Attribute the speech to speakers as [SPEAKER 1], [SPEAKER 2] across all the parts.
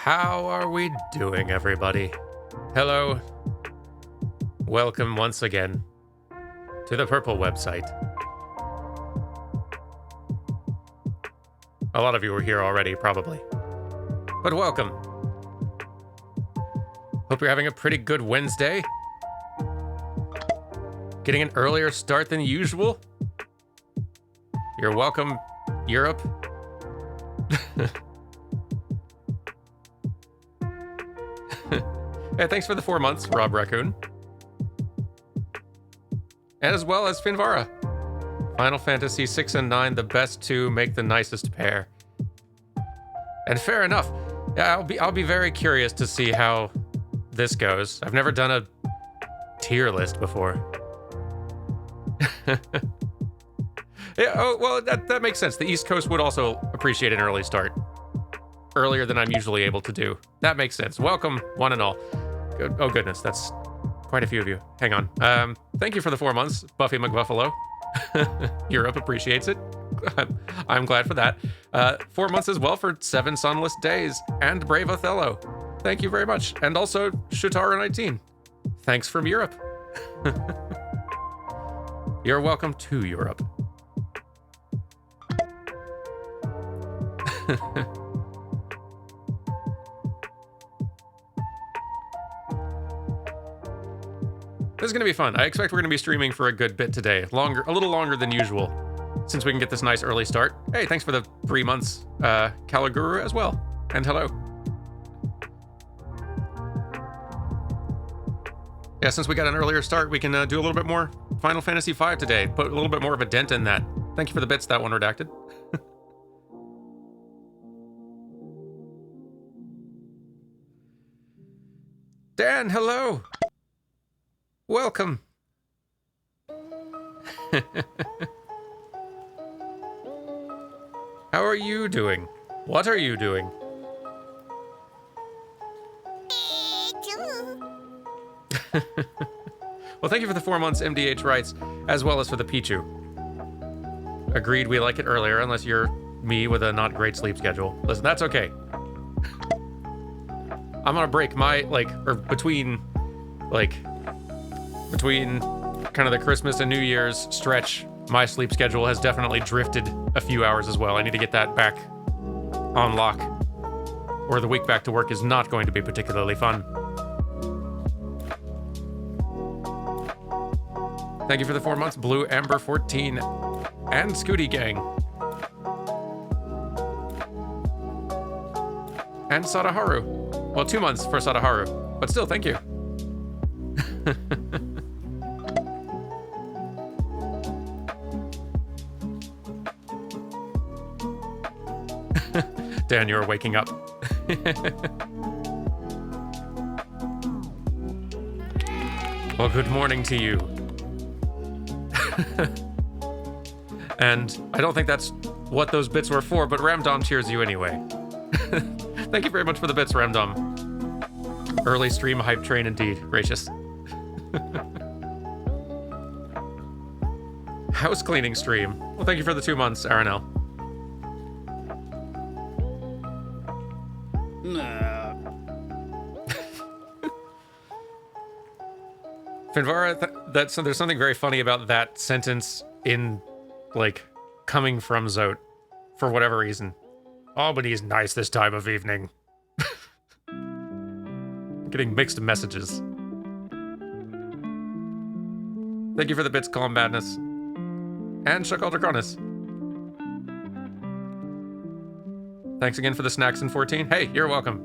[SPEAKER 1] How are we doing, everybody? Hello. Welcome once again to the Purple website. A lot of you were here already, probably. But welcome. Hope you're having a pretty good Wednesday. Getting an earlier start than usual. You're welcome, Europe. Hey, thanks for the 4 months, Rob Raccoon. And as well as Finvara. Final Fantasy 6 and 9, the best two make the nicest pair. And fair enough. Yeah, I'll be very curious to see how this goes. I've never done a tier list before. Yeah, oh, well, that makes sense. The East Coast would also appreciate an early start. Earlier than I'm usually able to do. That makes sense. Welcome, one and all. Good. Oh, goodness, that's quite a few of you. Hang on. Thank you for the 4 months, Buffy McBuffalo. Europe appreciates it. I'm glad for that. 4 months as well for 7 sunless days. And Brave Othello. Thank you very much. And also, Shutara19. Thanks from Europe. You're welcome to Europe. This is going to be fun. I expect we're going to be streaming for a good bit today. A little longer than usual, since we can get this nice early start. Hey, thanks for the 3 months, Caliguru as well. And hello. Yeah, since we got an earlier start, we can do a little bit more Final Fantasy V today. Put a little bit more of a dent in that. Thank you for the bits, that one redacted. Dan, hello. Welcome. How are you doing? What are you doing? Well, thank you for the 4 months, MDH writes, as well as for the Pichu. Agreed, we like it earlier, unless you're me with a not great sleep schedule. Listen, that's okay. I'm on a break. Between kind of the Christmas and New Year's stretch, my sleep schedule has definitely drifted a few hours as well. I need to get that back on lock, or the week back to work is not going to be particularly fun. Thank you for the 4 months, Blue Amber 14 and Scooty Gang. And Sadaharu. Well, 2 months for Sadaharu, but still, thank you. Dan, you're waking up. Well, good morning to you. And I don't think that's what those bits were for, but Ramdom cheers you anyway. Thank you very much for the bits, Ramdom. Early stream hype train indeed. Gracious. House cleaning stream. Well, thank you for the 2 months, Aranel. Finvara, there's something very funny about that sentence in, like, coming from Zote, for whatever reason. Albany's nice this time of evening. Getting mixed messages. Thank you for the bits, Calm Madness. And Shakal Draconis. Thanks again for the snacks in 14. Hey, you're welcome.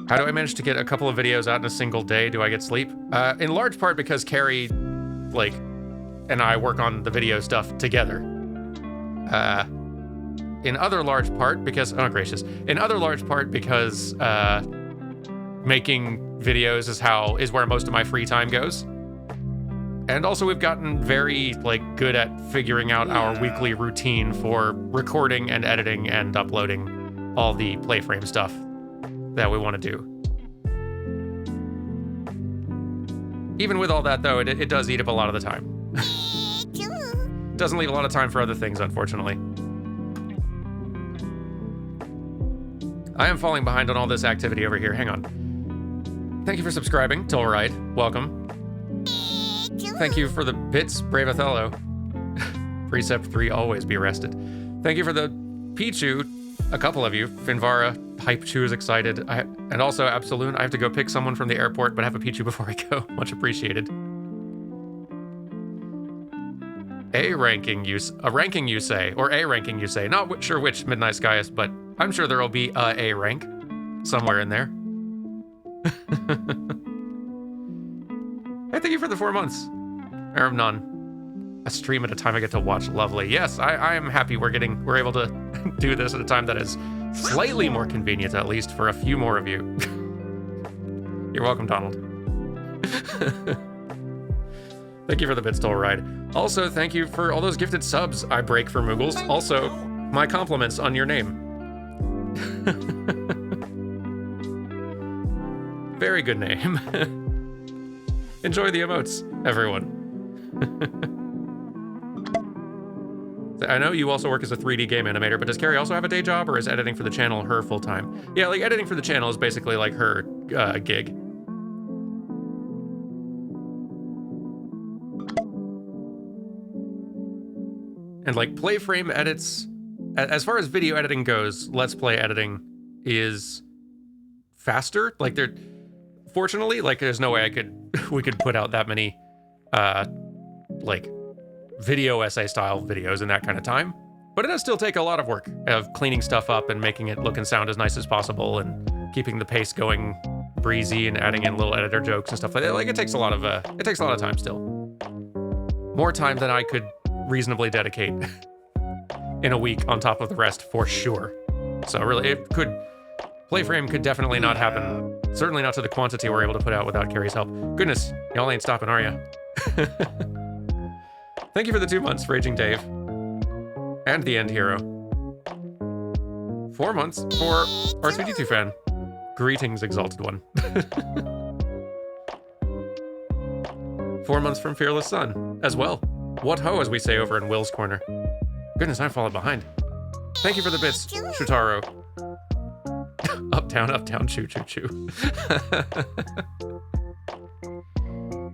[SPEAKER 1] How do I manage to get a couple of videos out in a single day? Do I get sleep? In large part because Carrie, like, and I work on the video stuff together. In other large part because, oh gracious. In other large part because making videos is where most of my free time goes. And also we've gotten very, like, good at figuring out our weekly routine for recording and editing and uploading all the Playframe stuff that we want to do. Even with all that, though, it does eat up a lot of the time. Doesn't leave a lot of time for other things, unfortunately. I am falling behind on all this activity over here. Hang on. Thank you for subscribing. Tolride, welcome. Thank you for the bits, Brave Othello. Precept 3, always be arrested. Thank you for the Pichu, a couple of you. Finvara, Hype Chew is excited. And also Absolute, I have to go pick someone from the airport, but have a Pichu before I go. Much appreciated. A ranking you say, or A ranking you say. Not sure which, Midnight Skyist, but I'm sure there'll be a rank somewhere in there. Hey, thank you for the 4 months. Aramnon. A stream at a time I get to watch. Lovely. Yes, I am happy we're able to do this at a time that is slightly more convenient, at least for a few more of you. You're welcome, Donald. Thank you for the Bitstole ride. Also, thank you for all those gifted subs I break for Moogles. Also, my compliments on your name. Very good name. Enjoy the emotes, everyone. I know you also work as a 3D game animator, but does Carrie also have a day job, or is editing for the channel her full-time? Yeah, like, editing for the channel is basically like her gig. And like Playframe edits, as far as video editing goes, Let's Play editing is faster. Like, fortunately, like, there's no way we could put out that many, like, video essay style videos in that kind of time. But it does still take a lot of work of cleaning stuff up and making it look and sound as nice as possible and keeping the pace going breezy and adding in little editor jokes and stuff like that. Like, it takes a lot of time still. More time than I could reasonably dedicate in a week on top of the rest, for sure. So really, Playframe could definitely not happen. Certainly not to the quantity we're able to put out without Carrie's help. Goodness, y'all ain't stopping, are ya? Thank you for the 2 months, Raging Dave. And the End Hero. 4 months for R2D2 fan. Greetings, Exalted One. 4 months from Fearless Sun, as well. What ho, as we say over in Will's Corner. Goodness, I'm falling behind. Thank you for the bits, Shutaro. Uptown, choo choo choo.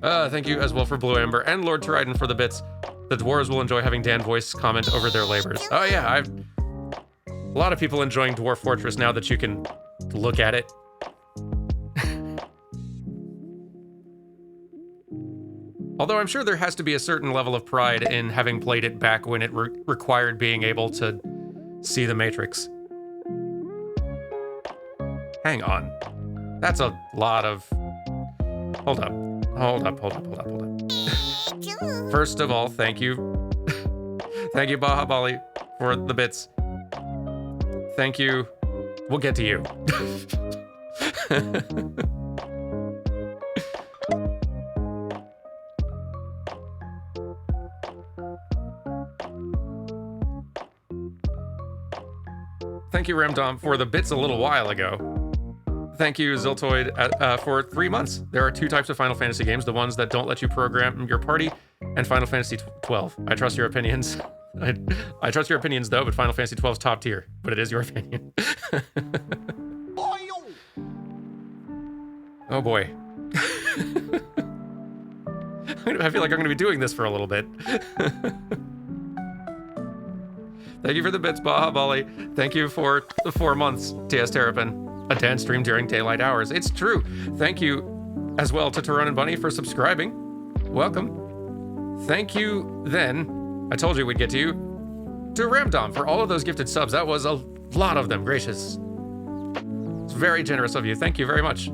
[SPEAKER 1] Thank you as well for Blue Amber and Lord Trident for the bits. The dwarves will enjoy having Dan voice comment over their labors. Oh yeah, a lot of people enjoying Dwarf Fortress now that you can look at it. Although I'm sure there has to be a certain level of pride in having played it back when it required being able to see the Matrix. Hang on. That's a lot of... Hold up. First of all, thank you. Thank you, Baha Bali, for the bits. Thank you. We'll get to you. Thank you, Ramdom, for the bits a little while ago. Thank you, Ziltoid, for 3 months. There are 2 types of Final Fantasy games, the ones that don't let you program your party, and Final Fantasy 12. I trust your opinions. I trust your opinions, though, but Final Fantasy 12 is top tier. But it is your opinion. Oh, boy. I feel like I'm going to be doing this for a little bit. Thank you for the bits, Baha Bali. Thank you for the 4 months, TS Terrapin. A dance stream during daylight hours. It's true. Thank you as well to Tyrone and Bunny for subscribing. Welcome. Thank you then, I told you we'd get to you, to Ramdom for all of those gifted subs. That was a lot of them. Gracious. It's very generous of you. Thank you very much.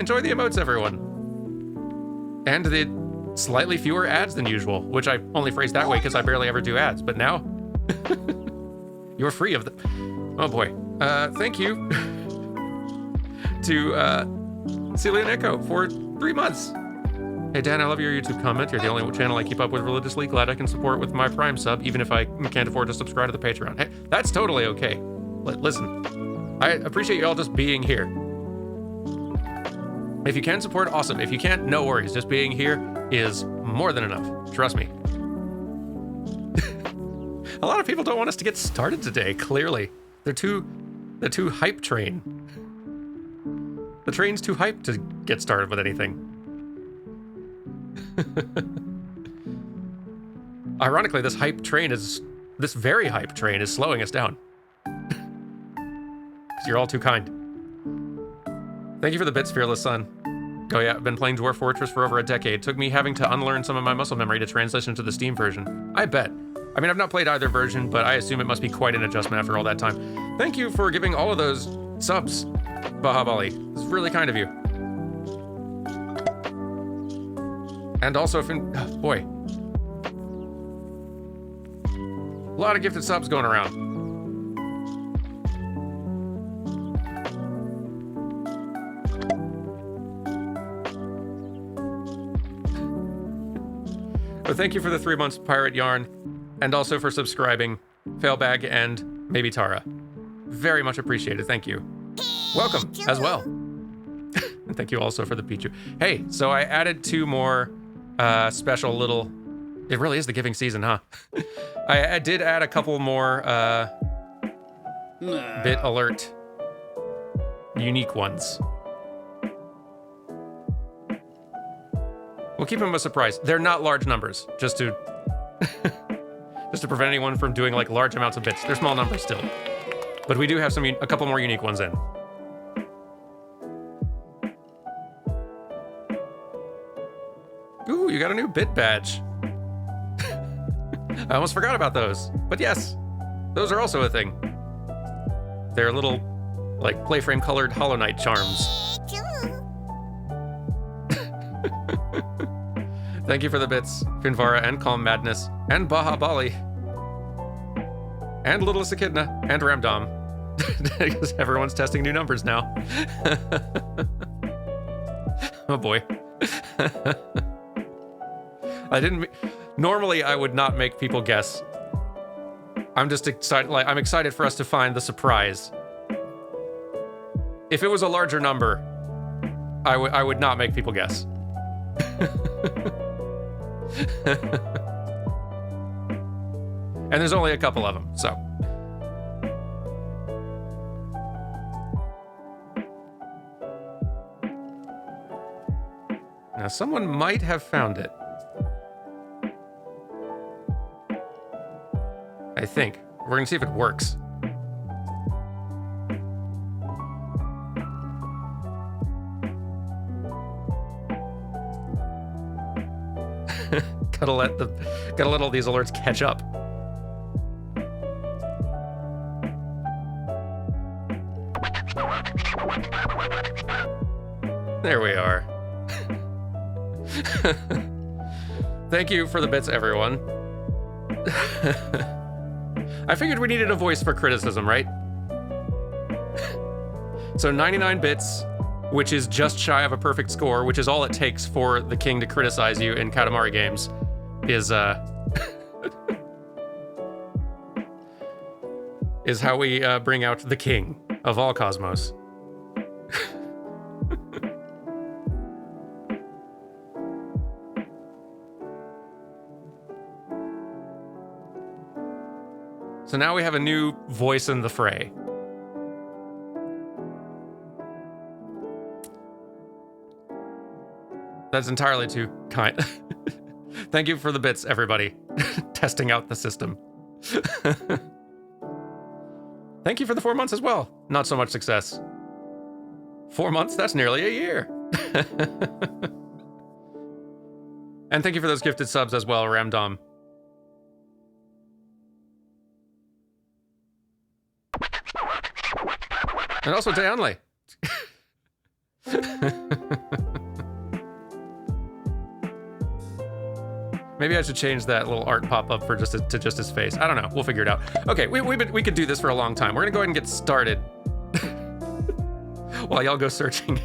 [SPEAKER 1] Enjoy the emotes, everyone. And the slightly fewer ads than usual, which I only phrased that way because I barely ever do ads, but now you're free of them. Oh boy. Thank you to Celia and Echo for 3 months. Hey Dan, I love your YouTube comment. You're the only channel I keep up with religiously. Glad I can support with my Prime sub, even if I can't afford to subscribe to the Patreon. Hey, that's totally okay. Listen, I appreciate y'all just being here. If you can support, awesome. If you can't, no worries. Just being here is more than enough. Trust me. A lot of people don't want us to get started today, clearly. They're too hype train. The train's too hyped to get started with anything. Ironically, this very hype train is slowing us down. Because you're all too kind. Thank you for the bits, Fearless Son. Oh yeah, I've been playing Dwarf Fortress for over a decade. Took me having to unlearn some of my muscle memory to transition to the Steam version. I bet. I mean, I've not played either version, but I assume it must be quite an adjustment after all that time. Thank you for giving all of those subs, Baha Bali. It's really kind of you. And also, boy. A lot of gifted subs going around. But thank you for the 3 months, Pirate Yarn, and also for subscribing, Failbag and maybe Tara. Very much appreciated, thank you. Welcome as well. And thank you also for the Pichu. Hey, so I added 2 more special little, it really is the giving season, huh? I did add a couple more bit alert unique ones. We'll keep them a surprise. They're not large numbers, just to prevent anyone from doing like large amounts of bits. They're small numbers still, but we do have a couple more unique ones in. Ooh, you got a new bit badge. I almost forgot about those, but yes, those are also a thing. They're little, like, Playframe colored Hollow Knight charms. Thank you for the bits, Finvara and Calm Madness, and Baha Bali, and Littlest Echidna, and Ramdom. Because everyone's testing new numbers now. Oh boy. Normally I would not make people guess. I'm just excited, I'm excited for us to find the surprise. If it was a larger number, I would not make people guess. And there's only a couple of them, so. Now someone might have found it. I think. We're gonna see if it works. Gotta let all these alerts catch up. There we are. Thank you for the bits, everyone. I figured we needed a voice for criticism, right? So 99 bits which is just shy of a perfect score, which is all it takes for the king to criticize you in Katamari games, is is how we bring out the king of all cosmos. So now we have a new voice in the fray. That's entirely too kind. Thank you for the bits, everybody. Testing out the system. Thank you for the 4 months as well. Not so much success. 4 months? That's nearly a year. And thank you for those gifted subs as well, Ramdom. And also Dayanle. Maybe I should change that little art pop-up for to just his face. I don't know. We'll figure it out. Okay, we could do this for a long time. We're gonna go ahead and get started while y'all go searching.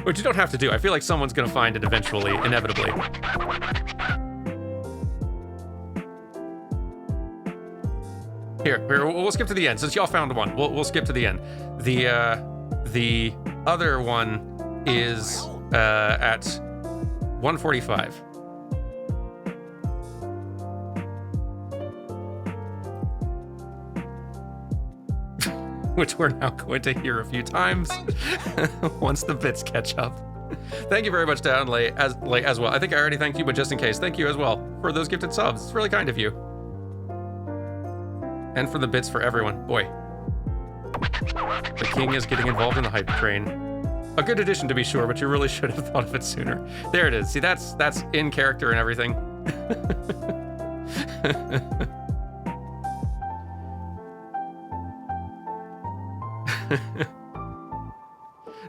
[SPEAKER 1] Which you don't have to do. I feel like someone's gonna find it eventually, inevitably. Here, we'll skip to the end. Since y'all found one, we'll skip to the end. The other one is at 1:45. Which we're now going to hear a few times once the bits catch up. Thank you very much, Downlay, as well. I think I already thanked you, but just in case, thank you as well for those gifted subs. It's really kind of you. And for the bits for everyone. Boy. The king is getting involved in the hype train. A good addition to be sure, but you really should have thought of it sooner. There it is. See, that's in character and everything.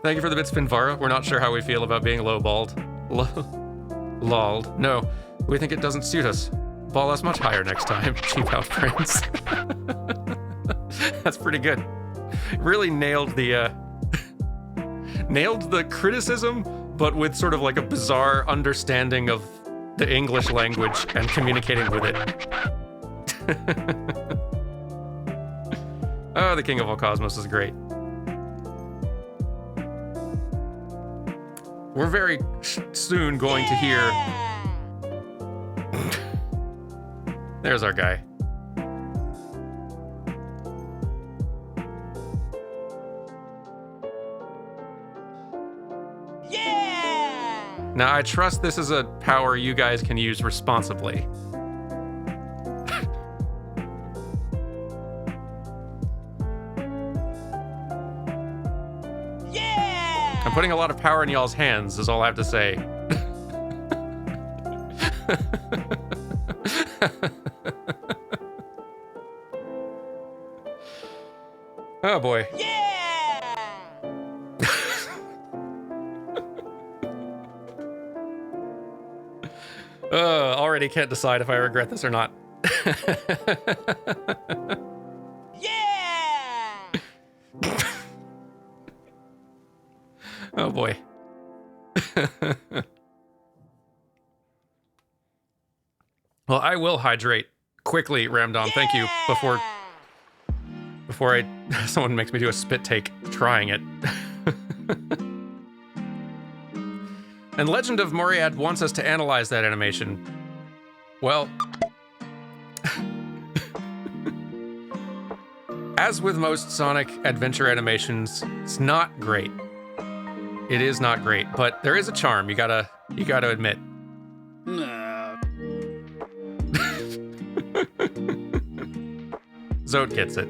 [SPEAKER 1] Thank you for the bits, Finvara. We're not sure how we feel about being low-balled. Lolled. No, we think it doesn't suit us. Ball us much higher next time. Cheap out, friends. That's pretty good. Really nailed the criticism, but with sort of like a bizarre understanding of the English language and communicating with it. Oh, the King of All Cosmos is great. We're very soon going to hear... There's our guy. Yeah! Now, I trust this is a power you guys can use responsibly. Yeah! I'm putting a lot of power in y'all's hands, is all I have to say. Oh boy. Yeah! Already can't decide if I regret this or not. Yeah! Oh boy. Well, I will hydrate quickly, Ramdom. Yeah! Thank you. Before someone makes me do a spit take trying it. And Legend of Moriad wants us to analyze that animation. Well, as with most Sonic adventure animations, it's not great. It is not great, but there is a charm. You gotta admit. Zote gets it.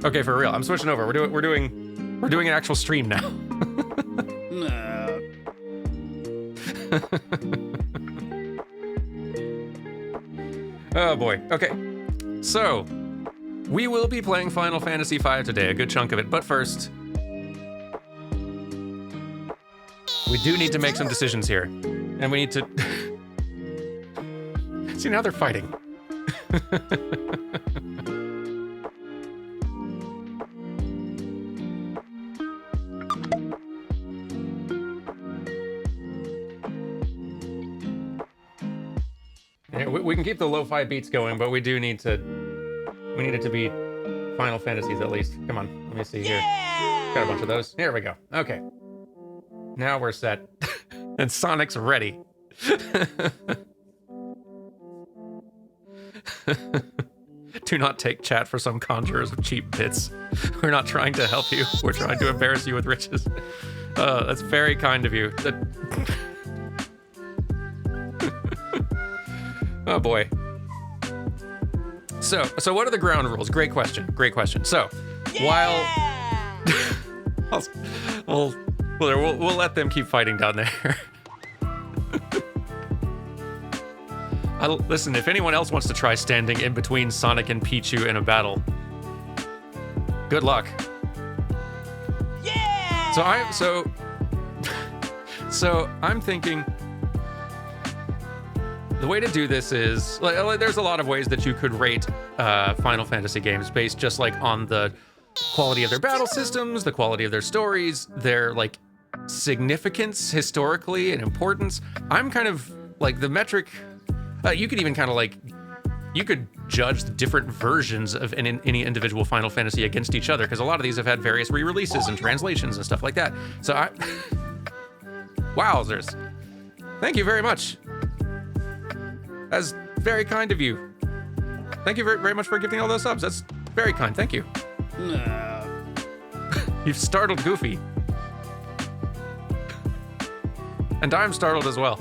[SPEAKER 1] Okay, for real. I'm switching over. We're doing an actual stream now. Oh boy. Okay. So, we will be playing Final Fantasy V today, a good chunk of it. But first, we do need to make some decisions here. And we need to... See, now they're fighting. Yeah, we can keep the lo-fi beats going, but we need it to be Final Fantasies at least. Come on, let me see here. Got a bunch of those. Here we go. Okay. Now we're set. And Sonic's ready. Do not take chat for some conjurers of cheap bits. We're not trying to help you. We're trying to embarrass you with riches. That's very kind of you. Oh boy. So what are the ground rules? Great question. So, while we'll let them keep fighting down there. Listen, if anyone else wants to try standing in between Sonic and Pichu in a battle, good luck. Yeah! So I'm thinking the way to do this is, there's a lot of ways that you could rate Final Fantasy games based just like on the quality of their battle systems, the quality of their stories, their like significance historically and importance. I'm kind of like the metric. You could even kind of like, you could judge the different versions of any individual Final Fantasy against each other, because a lot of these have had various re-releases and translations and stuff like that. So wowzers. Thank you very much. That's very kind of you. Thank you very, very much for gifting all those subs. That's very kind. Thank you. You've startled Goofy. And I'm startled as well.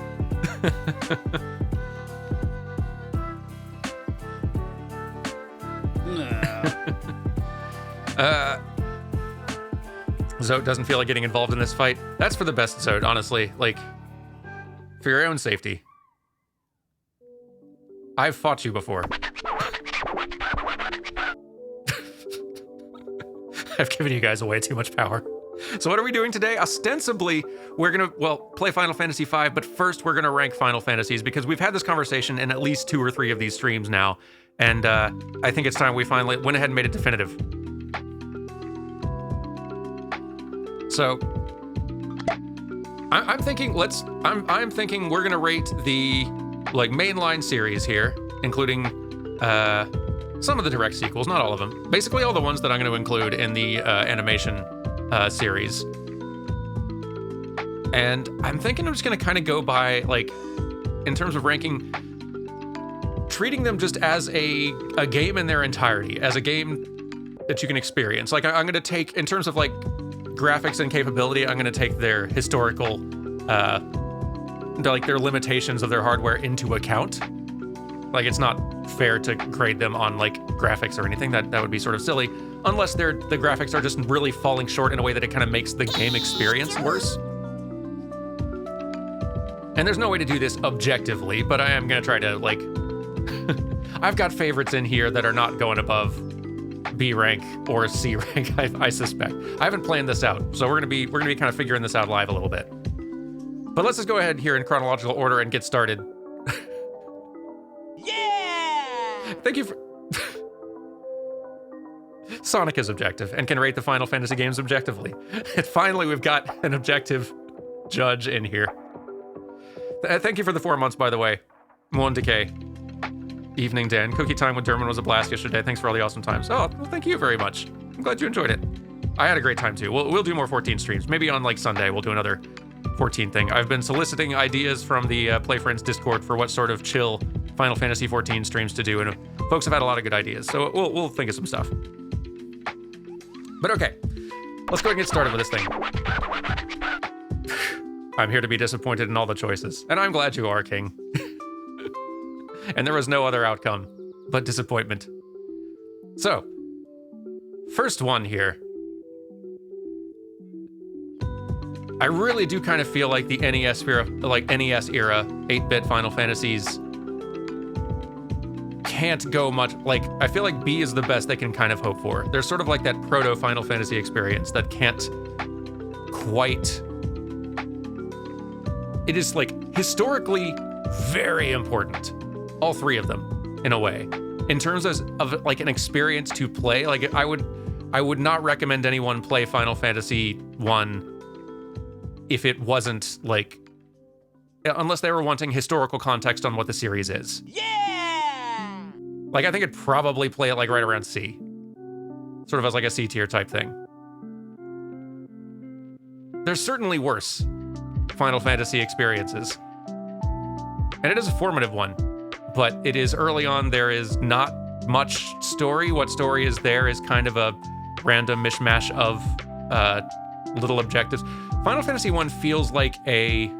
[SPEAKER 1] Zote doesn't feel like getting involved in this fight. That's for the best, Zote, honestly. Like, for your own safety. I've fought you before. I've given you guys way too much power. So what are we doing today? Ostensibly, we're gonna, play Final Fantasy V, but first we're gonna rank Final Fantasies, because we've had this conversation in at least 2 or 3 of these streams now, and I think it's time we finally went ahead and made it definitive. So, I'm thinking I'm thinking we're gonna rate the like mainline series here, including some of the direct sequels, not all of them. Basically, all the ones that I'm going to include in the animation series. And I'm thinking I'm just going to kind of go by, like, in terms of ranking, treating them just as a game in their entirety, as a game that you can experience. Like, I'm going to take, in terms of, like, graphics and capability, I'm going to take their historical, like, their limitations of their hardware into account. Like, it's not fair to grade them on, like, graphics or anything. That would be sort of silly, unless the graphics are just really falling short in a way that it kind of makes the game experience worse. And there's no way to do this objectively, but I am going to try to, like... I've got favorites in here that are not going above B rank or C rank, I suspect. I haven't planned this out, so we're gonna be kind of figuring this out live a little bit. But let's just go ahead here in chronological order and get started. Yeah! Thank you for... Sonic is objective and can rate the Final Fantasy games objectively. And finally, we've got an objective judge in here. Thank you for the 4 months, by the way. 1 Decay. Evening, Dan. Cookie time with Dermot was a blast yesterday. Thanks for all the awesome times. Oh, well, thank you very much. I'm glad you enjoyed it. I had a great time, too. We'll do more 14 streams. Maybe on, like, Sunday, we'll do another 14 thing. I've been soliciting ideas from the Play Friends Discord for what sort of chill Final Fantasy 14 streams to do, and folks have had a lot of good ideas, so we'll think of some stuff. But okay, let's go ahead and get started with this thing. I'm here to be disappointed in all the choices, and I'm glad you are, King. And there was no other outcome but disappointment. So, first one here. I really do kind of feel like the NES era, 8-bit Final Fantasies can't go much, like, I feel like B is the best they can kind of hope for. There's sort of like that proto Final Fantasy experience that can't quite... It is, like, historically very important. All 3 of them, in a way. In terms of like, an experience to play, like, I would not recommend anyone play Final Fantasy 1 if it wasn't, like, unless they were wanting historical context on what the series is.
[SPEAKER 2] Yeah!
[SPEAKER 1] Like, I think I'd probably play it like right around C. Sort of as like a C tier type thing. There's certainly worse Final Fantasy experiences. And it is a formative one, but it is early on. There is not much story. What story is there is kind of a random mishmash of little objectives. Final Fantasy 1 feels like a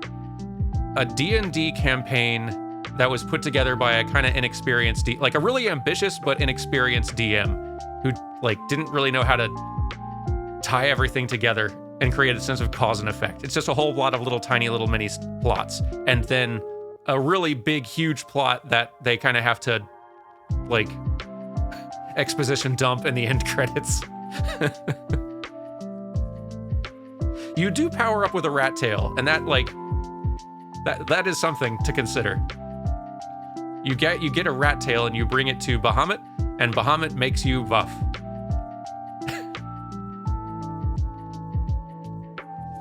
[SPEAKER 1] D&D campaign that was put together by a kind of inexperienced, like a really ambitious but inexperienced DM who like didn't really know how to tie everything together and create a sense of cause and effect. It's just a whole lot of little tiny little mini plots, and then a really big huge plot that they kind of have to like exposition dump in the end credits. You do power up with a rat tail, and that like that is something to consider. You get a rat tail and you bring it to Bahamut, and Bahamut makes you buff.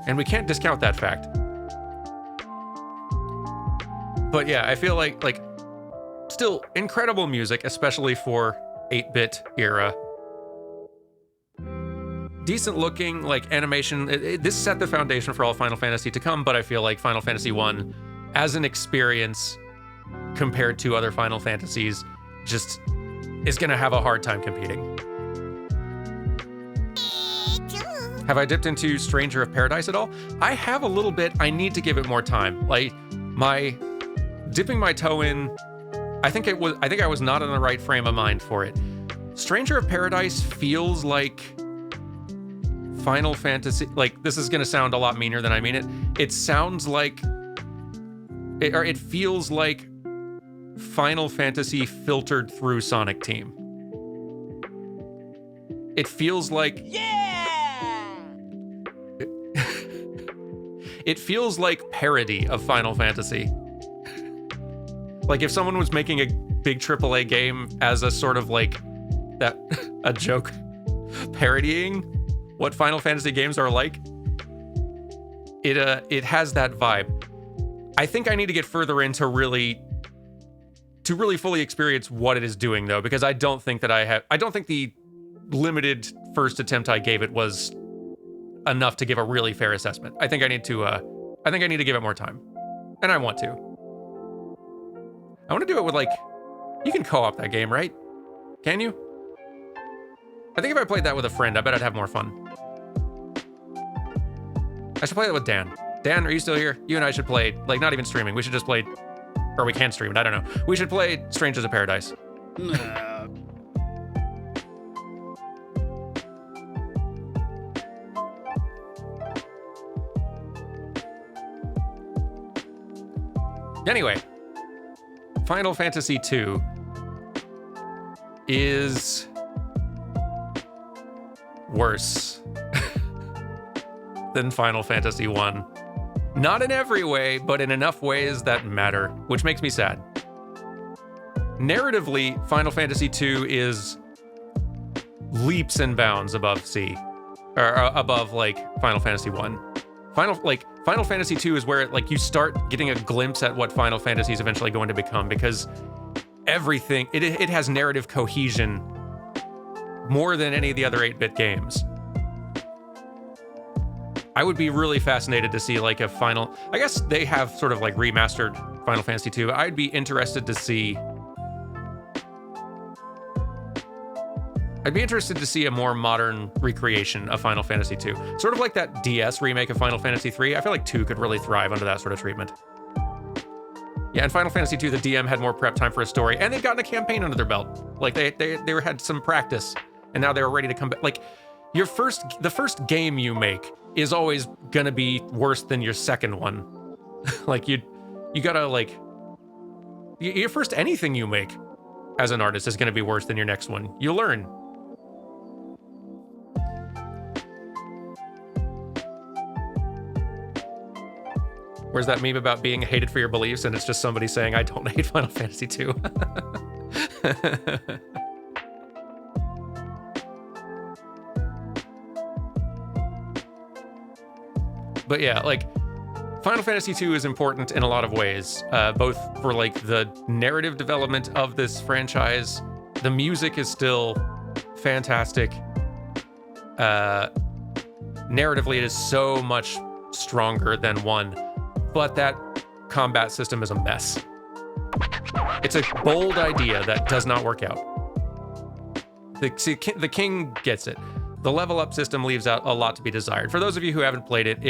[SPEAKER 1] And we can't discount that fact. But yeah, I feel like still incredible music, especially for 8-bit era. Decent looking, like animation. This set the foundation for all Final Fantasy to come, but I feel like Final Fantasy 1 as an experience compared to other Final Fantasies just is gonna have a hard time competing. Have I dipped into Stranger of Paradise at all? I have a little bit. I need to give it more time. Like dipping my toe in, I think I was not in the right frame of mind for it. Stranger of Paradise feels like Final Fantasy, like this is gonna sound a lot meaner than I mean it. It sounds like, or it feels like Final Fantasy filtered through Sonic Team. It feels like,
[SPEAKER 2] Yeah!
[SPEAKER 1] it feels like parody of Final Fantasy. Like if someone was making a big AAA game as a sort of like that, a joke parodying what Final Fantasy games are like, it has that vibe. I think I need to get further in to really fully experience what it is doing though, because I don't think the limited first attempt I gave it was enough to give a really fair assessment. I think I need to give it more time. And I want to. I want to do it with like, you can co-op that game, right? Can you? I think if I played that with a friend, I bet I'd have more fun. I should play that with Dan. Dan, are you still here? You and I should play, like not even streaming. We should just play, or we can stream it, I don't know. We should play Strangers of Paradise. Anyway, Final Fantasy 2 is worse than Final Fantasy 1. Not in every way, but in enough ways that matter, which makes me sad. Narratively, Final Fantasy 2 is leaps and bounds above C, or above like Final Fantasy 1. Final Fantasy 2 is where like you start getting a glimpse at what Final Fantasy is eventually going to become, because everything, it has narrative cohesion more than any of the other 8-bit games. I would be really fascinated to see like a final, I guess they have sort of like remastered Final Fantasy 2. I'd be interested to see a more modern recreation of Final Fantasy 2. Sort of like that DS remake of Final Fantasy 3. I feel like 2 could really thrive under that sort of treatment. Yeah, in Final Fantasy 2, the DM had more prep time for a story, and they'd gotten a campaign under their belt. Like they had some practice, and now they were ready to come back. Like the first game you make is always gonna be worse than your second one. Like you gotta like, your first anything you make as an artist is gonna be worse than your next one. You learn. Where's that meme about being hated for your beliefs, and it's just somebody saying, I don't hate Final Fantasy 2. But yeah, like, Final Fantasy II is important in a lot of ways, both for like the narrative development of this franchise. The music is still fantastic. Narratively, it is so much stronger than 1, but that combat system is a mess. It's a bold idea that does not work out. The king gets it. The level up system leaves out a lot to be desired. For those of you who haven't played it,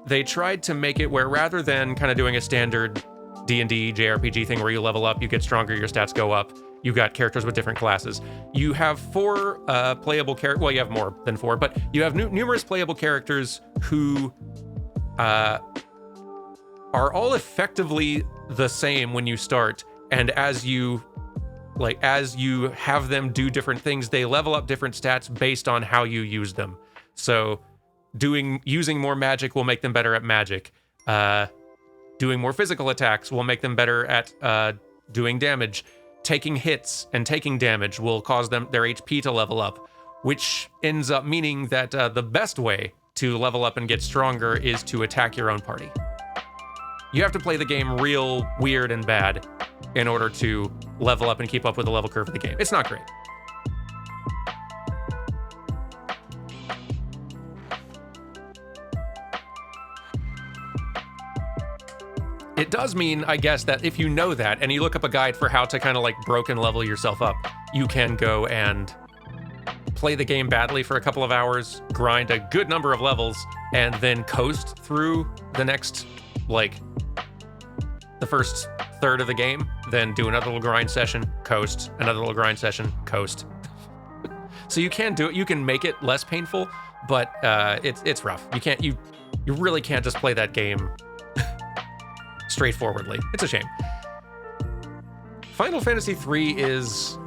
[SPEAKER 1] they tried to make it where rather than kind of doing a standard D&D JRPG thing where you level up, you get stronger, your stats go up, you got characters with different classes. You have 4 playable characters. Well, you have more than 4, but you have numerous playable characters who are all effectively the same when you start, and as you have them do different things, they level up different stats based on how you use them. So using more magic will make them better at magic. Doing more physical attacks will make them better at doing damage. Taking hits and taking damage will cause their HP to level up, which ends up meaning that the best way to level up and get stronger is to attack your own party. You have to play the game real weird and bad in order to level up and keep up with the level curve of the game. It's not great. It does mean, I guess, that if you know that and you look up a guide for how to kind of like broken level yourself up, you can go and play the game badly for a couple of hours, grind a good number of levels, and then coast through the next, the first third of the game, then do another little grind session, coast, another little grind session, coast. So you can do it. You can make it less painful, but it's rough. You really can't just play that game straightforwardly. It's a shame. Final Fantasy III is...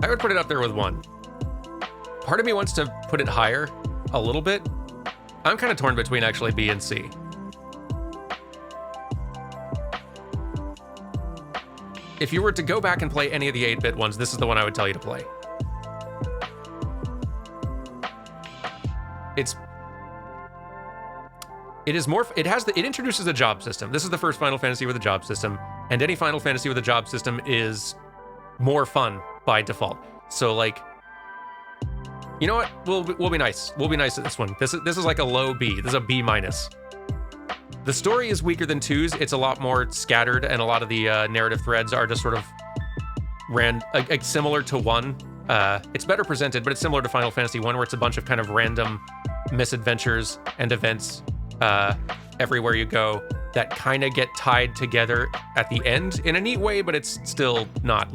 [SPEAKER 1] I would put it up there with 1. Part of me wants to put it higher a little bit. I'm kind of torn between actually B and C. If you were to go back and play any of the 8-bit ones, this is the one I would tell you to play. It introduces a job system. This is the first Final Fantasy with a job system, and any Final Fantasy with a job system is more fun by default. So you know what? We'll be nice. We'll be nice at this one. This is like a low B. This is a B-. The story is weaker than 2's. It's a lot more scattered, and a lot of the narrative threads are just sort of similar to 1. It's better presented, but it's similar to Final Fantasy 1, where it's a bunch of kind of random misadventures and events everywhere you go that kind of get tied together at the end in a neat way, but it's still not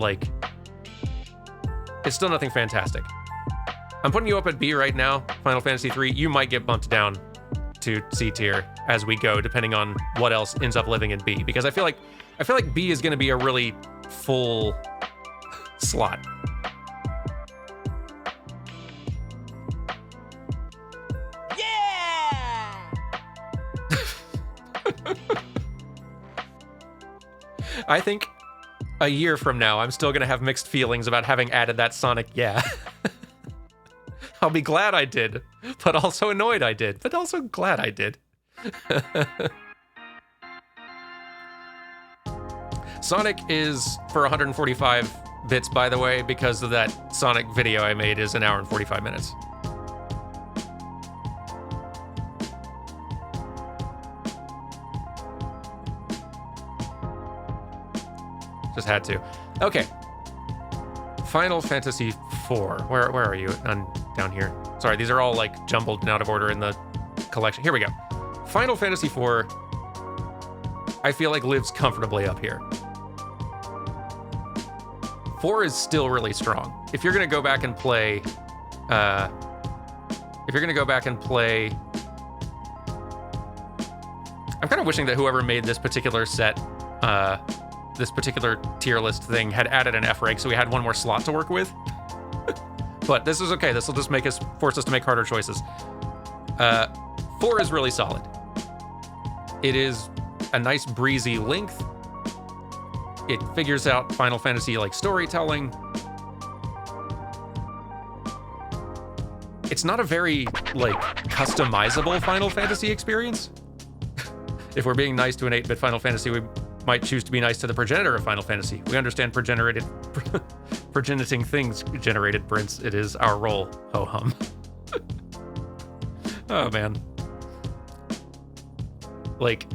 [SPEAKER 1] it's still nothing fantastic. I'm putting you up at B right now, Final Fantasy 3. You might get bumped down to C tier as we go, depending on what else ends up living in B, because I feel like B is going to be a really full slot. I think a year from now, I'm still going to have mixed feelings about having added that Sonic yeah. I'll be glad I did, but also annoyed I did, but also glad I did. Sonic is for 145 bits, by the way, because of that Sonic video I made is 1 hour and 45 minutes. Just had to. Okay. Final Fantasy IV. Where are you? Down here. Sorry, these are all jumbled and out of order in the collection. Here we go. Final Fantasy IV, I feel like lives comfortably up here. 4 is still really strong. If you're gonna go back and play, I'm kind of wishing that whoever made this particular set, this particular tier list thing had added an F rank so we had one more slot to work with. But this is okay. This will just force us to make harder choices. 4 is really solid. It is a nice breezy length. It figures out Final Fantasy storytelling. it's not a very, like, customizable Final Fantasy experience. If we're being nice to an 8-bit Final Fantasy, we might choose to be nice to the progenitor of Final Fantasy. We understand progeniting things generated, Prince. It is our role. Ho-hum. Oh, man. Like,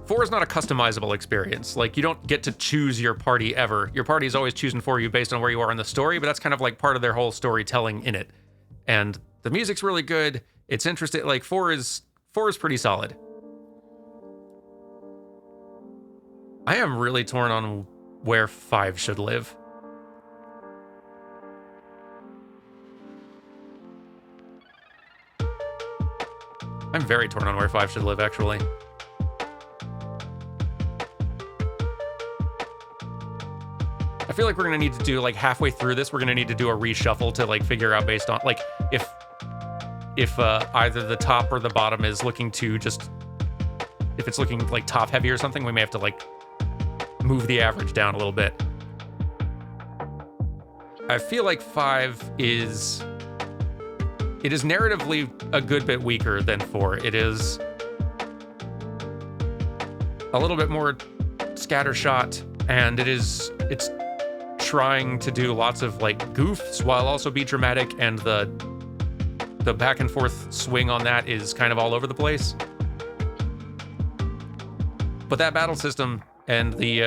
[SPEAKER 1] 4 is not a customizable experience. Like, you don't get to choose your party ever. Your party is always choosing for you based on where you are in the story, but that's kind of like part of their whole storytelling in it. And the music's really good. It's interesting. Like, 4 is pretty solid. I am really torn on where 5 should live. I'm very torn on where 5 should live, actually. I feel like we're gonna need to do, like, halfway through this, we're gonna need to do a reshuffle to, like, figure out based on, like, if either the top or the bottom is looking to just, if it's looking, like, top heavy or something, we may have to, like, move the average down a little bit. I feel like 5 is... It is narratively a good bit weaker than 4. It is a little bit more scattershot, and it's trying to do lots of, like, goofs while also be dramatic, and the back and forth swing on that is kind of all over the place. But that battle system and the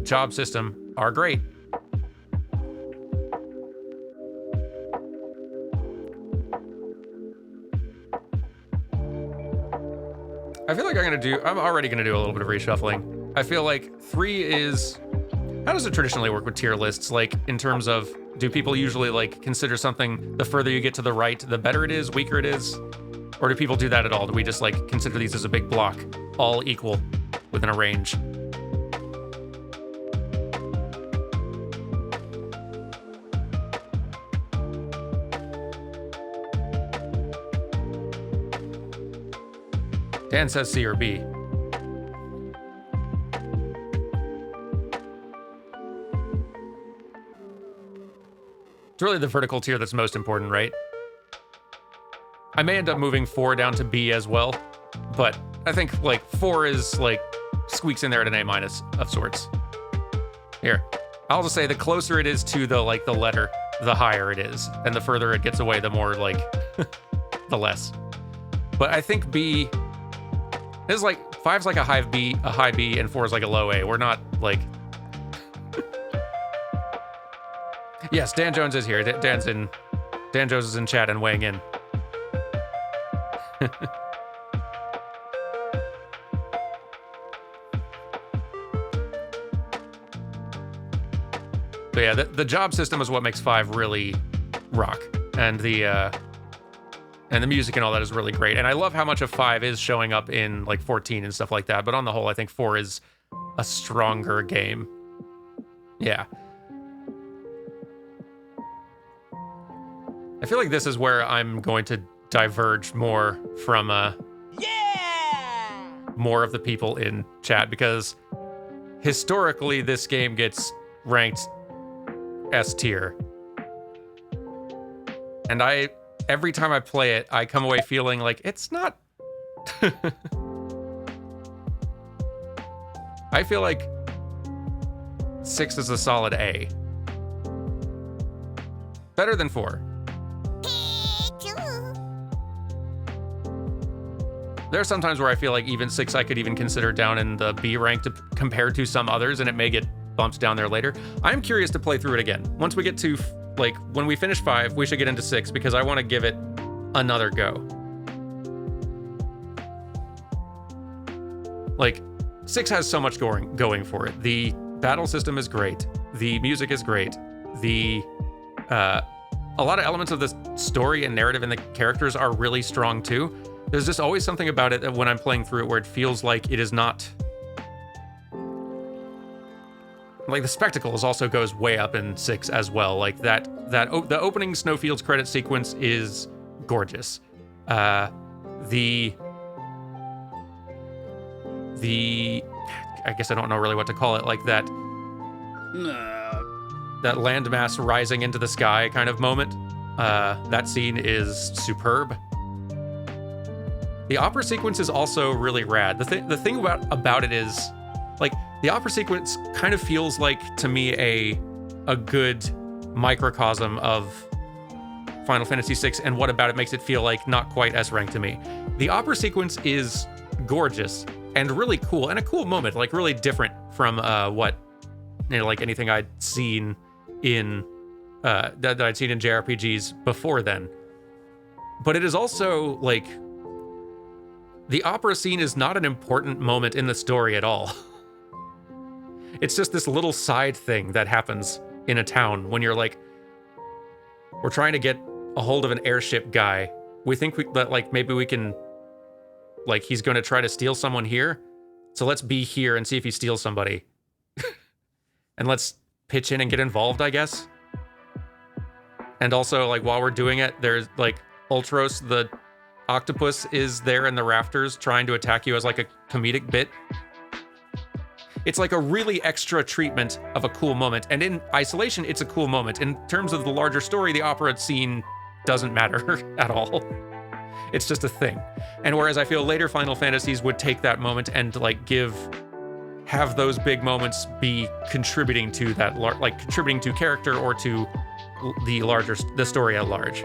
[SPEAKER 1] job system are great. I feel like I'm already gonna do a little bit of reshuffling. I feel like 3 is, how does it traditionally work with tier lists? Like, in terms of, do people usually, like, consider something, the further you get to the right, the better it is, weaker it is? Or do people do that at all? Do we just, like, consider these as a big block, all equal within a range? Dan says C or B. It's really the vertical tier that's most important, right? I may end up moving 4 down to B as well, but I think, like, 4 is, like, squeaks in there at an A- of sorts. Here, I'll just say the closer it is to the, like, the letter, the higher it is, and the further it gets away, the more, like, the less. But I think B is, like, 5's like a high B, and 4 is like a low A. We're not, like... Yes, Dan Jones is here. Dan Jones is in chat and weighing in. So yeah, the job system is what makes 5 really rock, and the music and all that is really great. And I love how much of 5 is showing up in, like, 14 and stuff like that. But on the whole, I think 4 is a stronger game. Yeah. I feel like this is where I'm going to diverge more from more of the people in chat, because historically this game gets ranked S tier. And every time I play it, I come away feeling like it's not... I feel like 6 is a solid A. Better than 4. There are some times where I feel like even 6 I could even consider down in the B rank compared to some others, and it may get bumped down there later. I'm curious to play through it again. Once we get to, like, when we finish 5, we should get into 6, because I want to give it another go. Like, 6 has so much going for it. The battle system is great. The music is great. A lot of elements of the story and narrative and the characters are really strong too. There's just always something about it that when I'm playing through it where it feels like it is not... Like, the spectacle also goes way up in 6 as well. Like, the opening Snowfields credit sequence is gorgeous. I guess I don't know really what to call it, like that. that landmass rising into the sky kind of moment. That scene is superb. The opera sequence is also really rad. The thing about it is, like, the opera sequence kind of feels like, to me, a good microcosm of Final Fantasy VI, and what about it makes it feel like not quite S-rank to me. The opera sequence is gorgeous and really cool, and a cool moment, like really different from what, like anything I'd seen in that I'd seen in JRPGs before then. But it is also like, the opera scene is not an important moment in the story at all. It's just this little side thing that happens in a town when you're like, we're trying to get a hold of an airship guy. We think that like maybe we can, like, he's going to try to steal someone here. So let's be here and see if he steals somebody. And let's pitch in and get involved, I guess. And also, like, while we're doing it, there's like Ultros, the octopus, is there in the rafters trying to attack you as like a comedic bit. It's like a really extra treatment of a cool moment. And in isolation, it's a cool moment. In terms of the larger story, the opera scene doesn't matter at all. It's just a thing. And whereas I feel later Final Fantasies would take that moment and like have those big moments be contributing to that, like contributing to character or to the story at large.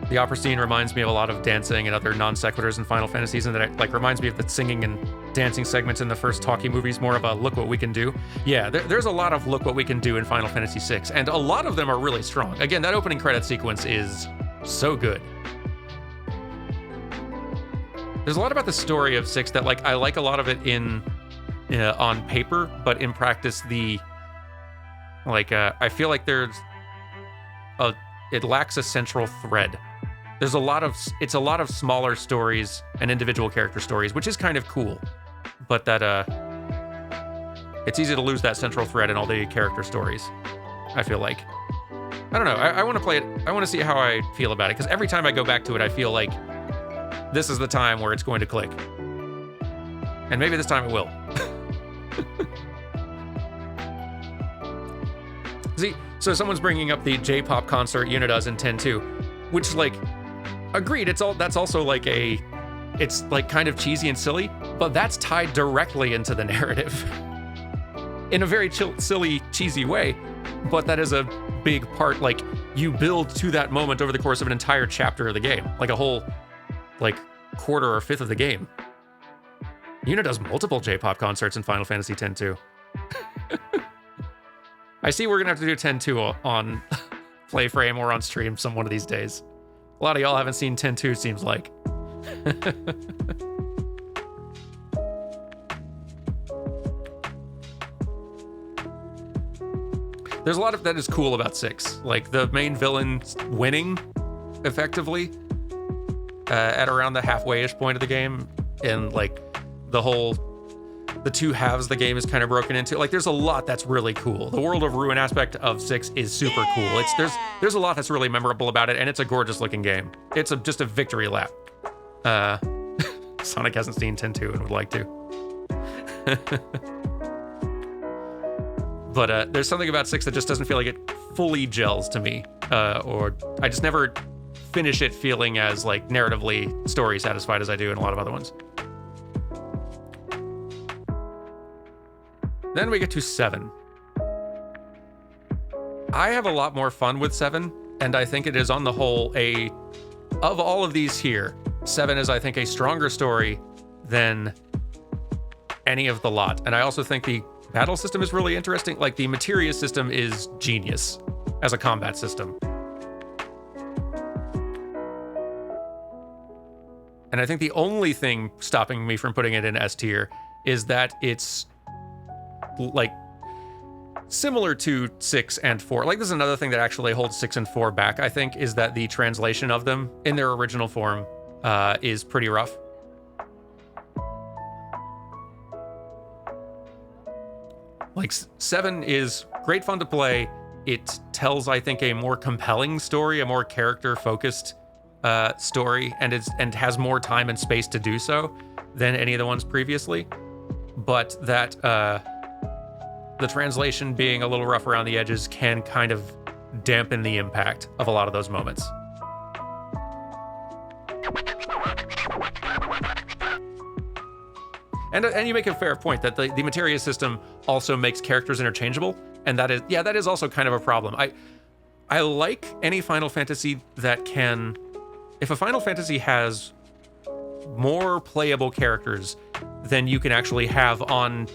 [SPEAKER 1] The opera scene reminds me of a lot of dancing and other non sequiturs in Final Fantasies, and that it like reminds me of the singing and dancing segments in the first talkie movies, more of a look what we can do. Yeah, there's a lot of look what we can do in Final Fantasy VI, and a lot of them are really strong. Again, that opening credit sequence is so good. There's a lot about the story of 6 that like I like a lot of it in on paper, but in practice I feel like it lacks a central thread. It's a lot of smaller stories and individual character stories, which is kind of cool. But that it's easy to lose that central thread in all the character stories, I feel like. I don't know. I want to play it. I want to see how I feel about it, because every time I go back to it, I feel like this is the time where it's going to click. And maybe this time it will. See, so someone's bringing up the J-pop concert Yuna does in 10-2, which, like, agreed, that's also like it's like kind of cheesy and silly, but that's tied directly into the narrative. In a very silly, cheesy way, but that is a big part, like, you build to that moment over the course of an entire chapter of the game, like a whole, like, quarter or fifth of the game. Yuna does multiple J-pop concerts in Final Fantasy X-2. I see we're gonna have to do 10-2 on Playframe or on stream one of these days. A lot of y'all haven't seen 10-2, seems like. There's a lot of that is cool about 6. Like, the main villain winning, effectively, at around the halfway-ish point of the game, and, like, the two halves the game is kind of broken into. Like, there's a lot that's really cool. The World of Ruin aspect of 6 is super cool. There's a lot that's really memorable about it, and it's a gorgeous looking game. It's just a victory lap. Sonic hasn't seen 10-2 and would like to. But there's something about 6 that just doesn't feel like it fully gels to me. Or I just never finish it feeling as, like, narratively story satisfied as I do in a lot of other ones. Then we get to 7. I have a lot more fun with 7, and I think it is on the whole of all of these here, 7 is, I think, a stronger story than any of the lot. And I also think the battle system is really interesting. Like, the materia system is genius as a combat system. And I think the only thing stopping me from putting it in S tier is that it's, like, similar to 6 and 4. Like, this is another thing that actually holds 6 and 4 back, I think, is that the translation of them in their original form is pretty rough. Like, 7 is great fun to play. It tells, I think, a more compelling story, a more character-focused story and has more time and space to do so than any of the ones previously, but that the translation being a little rough around the edges can kind of dampen the impact of a lot of those moments. And you make a fair point that the materia system also makes characters interchangeable, and that is also kind of a problem. I like any Final Fantasy that can, if a Final Fantasy has more playable characters than you can actually have on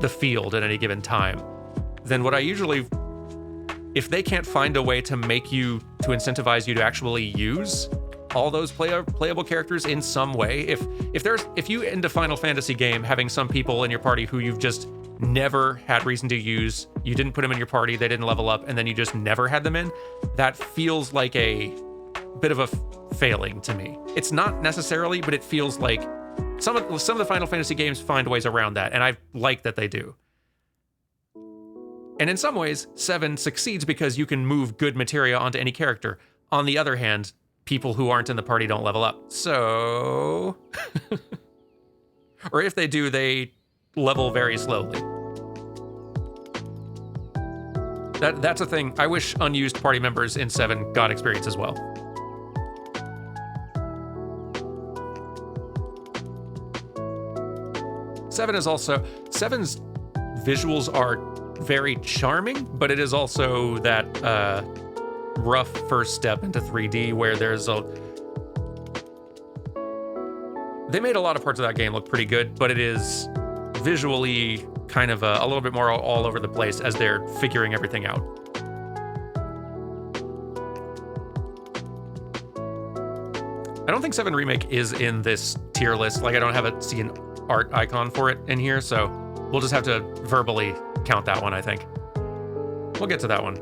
[SPEAKER 1] the field at any given time, then what I usually, if they can't find a way to incentivize you to actually use all those playable characters in some way, if you end a Final Fantasy game having some people in your party who you've just never had reason to use, you didn't put them in your party, they didn't level up, and then you just never had them in, that feels like a bit of a failing to me. It's not necessarily, but it feels like some of the Final Fantasy games find ways around that, and I like that they do. And in some ways, 7 succeeds because you can move good materia onto any character. On the other hand, people who aren't in the party don't level up. So... or if they do, they level very slowly. That's a thing. I wish unused party members in 7 got experience as well. Seven's visuals are very charming, but it is also that rough first step into 3D where they made a lot of parts of that game look pretty good, but it is visually kind of a little bit more all over the place as they're figuring everything out. I don't think 7 Remake is in this tier list. Like, I don't see an art icon for it in here, so we'll just have to verbally count that one, I think. We'll get to that one.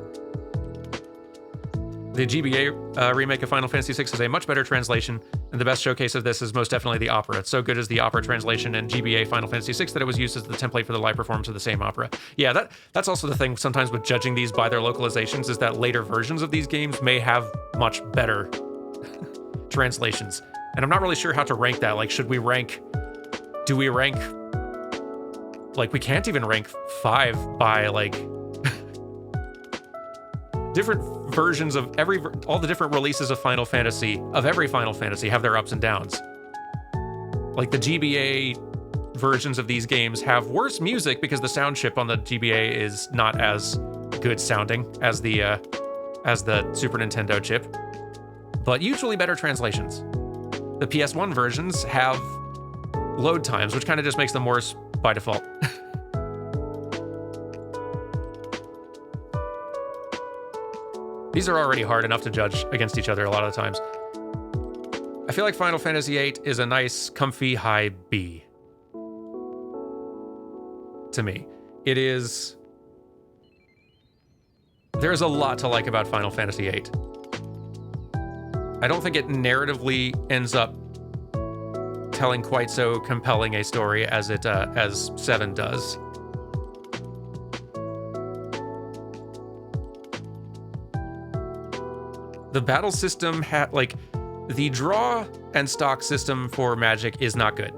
[SPEAKER 1] The GBA remake of Final Fantasy VI is a much better translation, and the best showcase of this is most definitely the opera. It's so good as the opera translation in GBA Final Fantasy VI that it was used as the template for the live performance of the same opera. Yeah, that's also the thing sometimes with judging these by their localizations, is that later versions of these games may have much better translations. And I'm not really sure how to rank that. Like, do we rank, like, we can't even rank 5 by, like, different versions of all the different releases of every Final Fantasy have their ups and downs. Like, the GBA versions of these games have worse music because the sound chip on the GBA is not as good sounding as the Super Nintendo chip, but usually better translations. The PS1 versions have load times, which kind of just makes them worse by default. These are already hard enough to judge against each other a lot of the times. I feel like Final Fantasy VIII is a nice, comfy high B. To me. It is... There's a lot to like about Final Fantasy VIII. I don't think it narratively ends up telling quite so compelling a story as 7 does. The battle system the draw and stock system for magic is not good.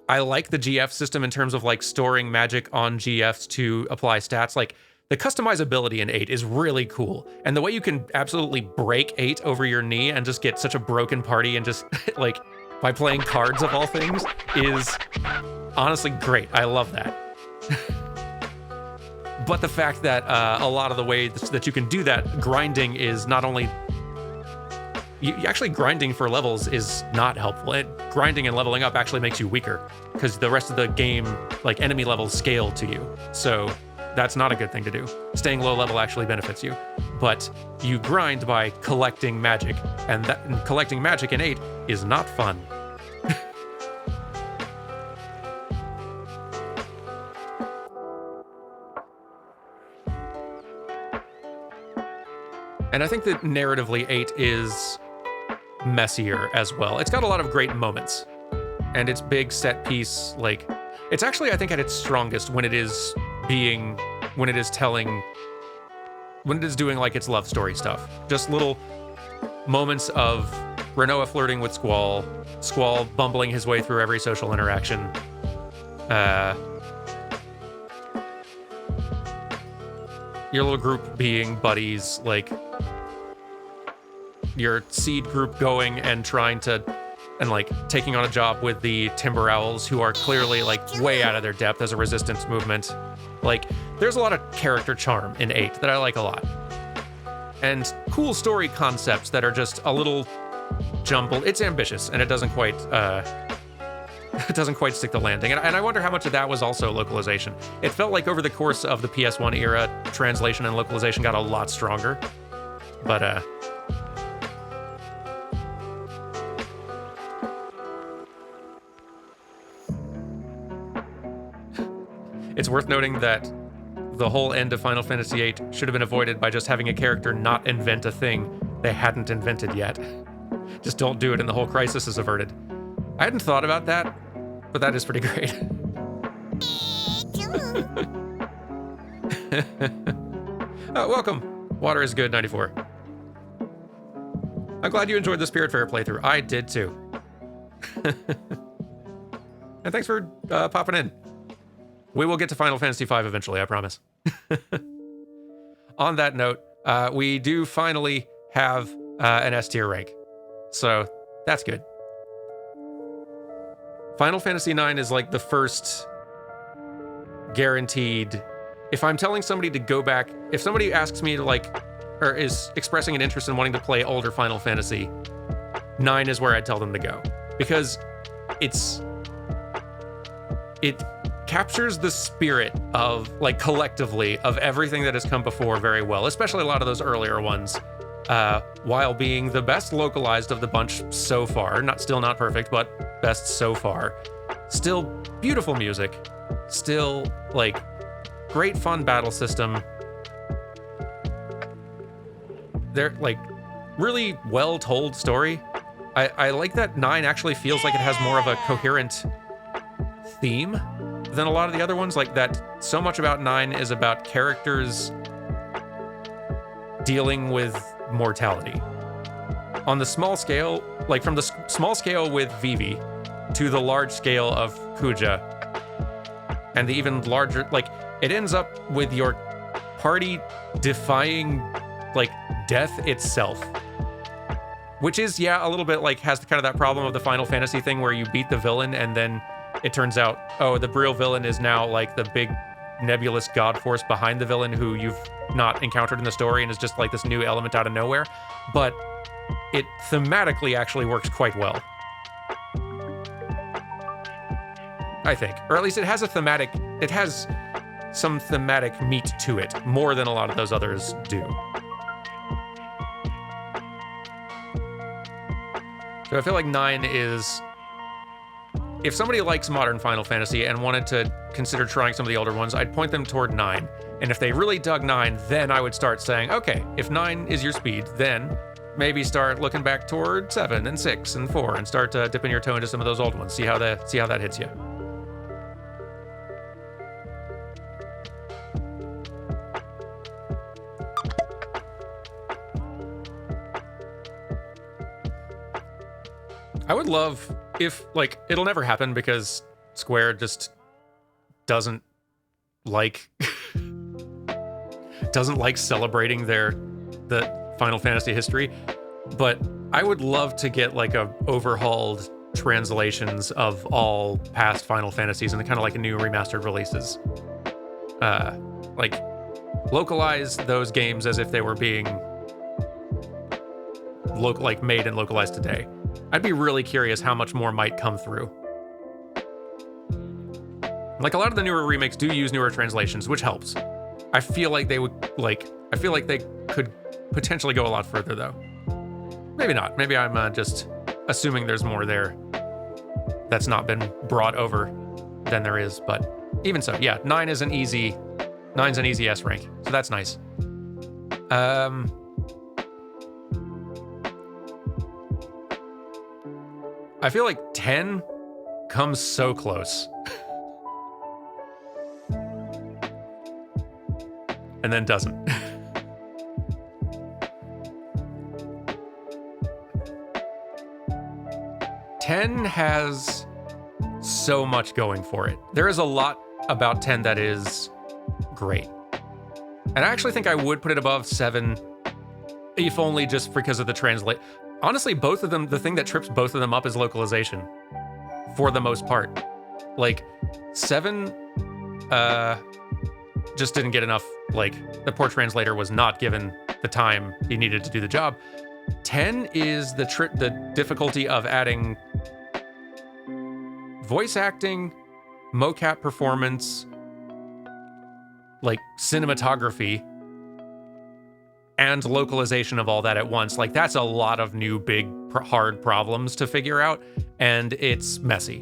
[SPEAKER 1] I like the GF system in terms of like storing magic on GFs to apply stats. Like, the customizability in 8 is really cool. And the way you can absolutely break 8 over your knee and just get such a broken party and just like by playing cards of all things is honestly great. I love that. But the fact that a lot of the ways that you can do that, grinding is not only... Actually, grinding for levels is not helpful. Grinding and leveling up actually makes you weaker, because the rest of the game, like, enemy levels scale to you. So that's not a good thing to do. Staying low level actually benefits you. But you grind by collecting magic, and collecting magic in 8 is not fun. And I think that narratively 8 is messier as well. It's got a lot of great moments, and its big set piece, like, it's actually, I think, at its strongest when it is doing like its love story stuff. Just little moments of Renoa flirting with Squall, Squall bumbling his way through every social interaction. Your little group being buddies, like your seed group going and trying to, and like taking on a job with the Timber Owls, who are clearly like way out of their depth as a resistance movement. Like, there's a lot of character charm in 8 that I like a lot. And cool story concepts that are just a little jumbled. It's ambitious, and it doesn't quite stick the landing. And I wonder how much of that was also localization. It felt like over the course of the PS1 era, translation and localization got a lot stronger. But, it's worth noting that the whole end of Final Fantasy VIII should have been avoided by just having a character not invent a thing they hadn't invented yet. Just don't do it and the whole crisis is averted. I hadn't thought about that, but that is pretty great. Welcome. Water is good, 94. I'm glad you enjoyed the Spirit Fair playthrough. I did too. And thanks for popping in. We will get to Final Fantasy V eventually, I promise. On that note, we do finally have an S tier rank. So that's good. Final Fantasy IX is like the first guaranteed. If I'm telling somebody to go back, if somebody asks me to like, or is expressing an interest in wanting to play older Final Fantasy, 9 is where I'd tell them to go. Because it captures the spirit of, like, collectively, of everything that has come before very well, especially a lot of those earlier ones, while being the best localized of the bunch so far. Still not perfect, but best so far. Still beautiful music. Still, like, great fun battle system. They're, like, really well-told story. I like that 9 actually feels like it has more of a coherent theme than a lot of the other ones. Like, that so much about 9 is about characters dealing with mortality. On the small scale, like from the small scale with Vivi to the large scale of Kuja, and the even larger, like, it ends up with your party defying, like, death itself. Which is, yeah, a little bit like, has kind of that problem of the Final Fantasy thing where you beat the villain and then it turns out, oh, the real villain is now like the big nebulous god force behind the villain who you've not encountered in the story and is just like this new element out of nowhere. But it thematically actually works quite well, I think. Or at least it has some thematic meat to it, more than a lot of those others do. So I feel like 9 is, if somebody likes modern Final Fantasy and wanted to consider trying some of the older ones, I'd point them toward 9. And if they really dug 9, then I would start saying, okay, if 9 is your speed, then maybe start looking back toward 7 and 6 and 4 and start dipping your toe into some of those old ones. See how that hits you. I would love if, like, it'll never happen because Square just doesn't like celebrating the Final Fantasy history, but I would love to get like a overhauled translations of all past Final Fantasies and kind of like a new remastered releases. Like, localize those games as if they were being made and localized today. I'd be really curious how much more might come through. Like, a lot of the newer remakes do use newer translations, which helps. I feel like they could potentially go a lot further, though. Maybe not. Maybe I'm just assuming there's more there that's not been brought over than there is. But even so, yeah, 9's an easy S rank, so that's nice. I feel like 10 comes so close. And then doesn't. 10 has so much going for it. There is a lot about 10 that is great. And I actually think I would put it above 7, if only just because of the translate. Honestly, both of them, the thing that trips both of them up is localization, for the most part. Like, 7 just didn't get enough, like, the poor translator was not given the time he needed to do the job. 10 is the difficulty of adding voice acting, mocap performance, like cinematography, and localization of all that at once. Like, that's a lot of new, big, hard problems to figure out, and it's messy.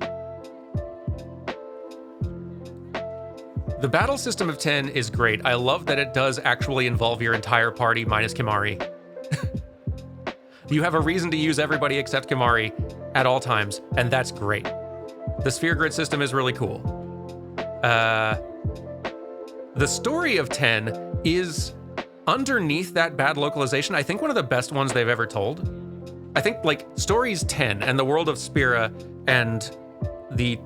[SPEAKER 1] The battle system of 10 is great. I love that it does actually involve your entire party minus Kimahri. You have a reason to use everybody except Kimahri at all times, and that's great. The sphere grid system is really cool. The story of 10 is underneath that bad localization, I think one of the best ones they've ever told. I think, like, Stories 10 and the world of Spira and the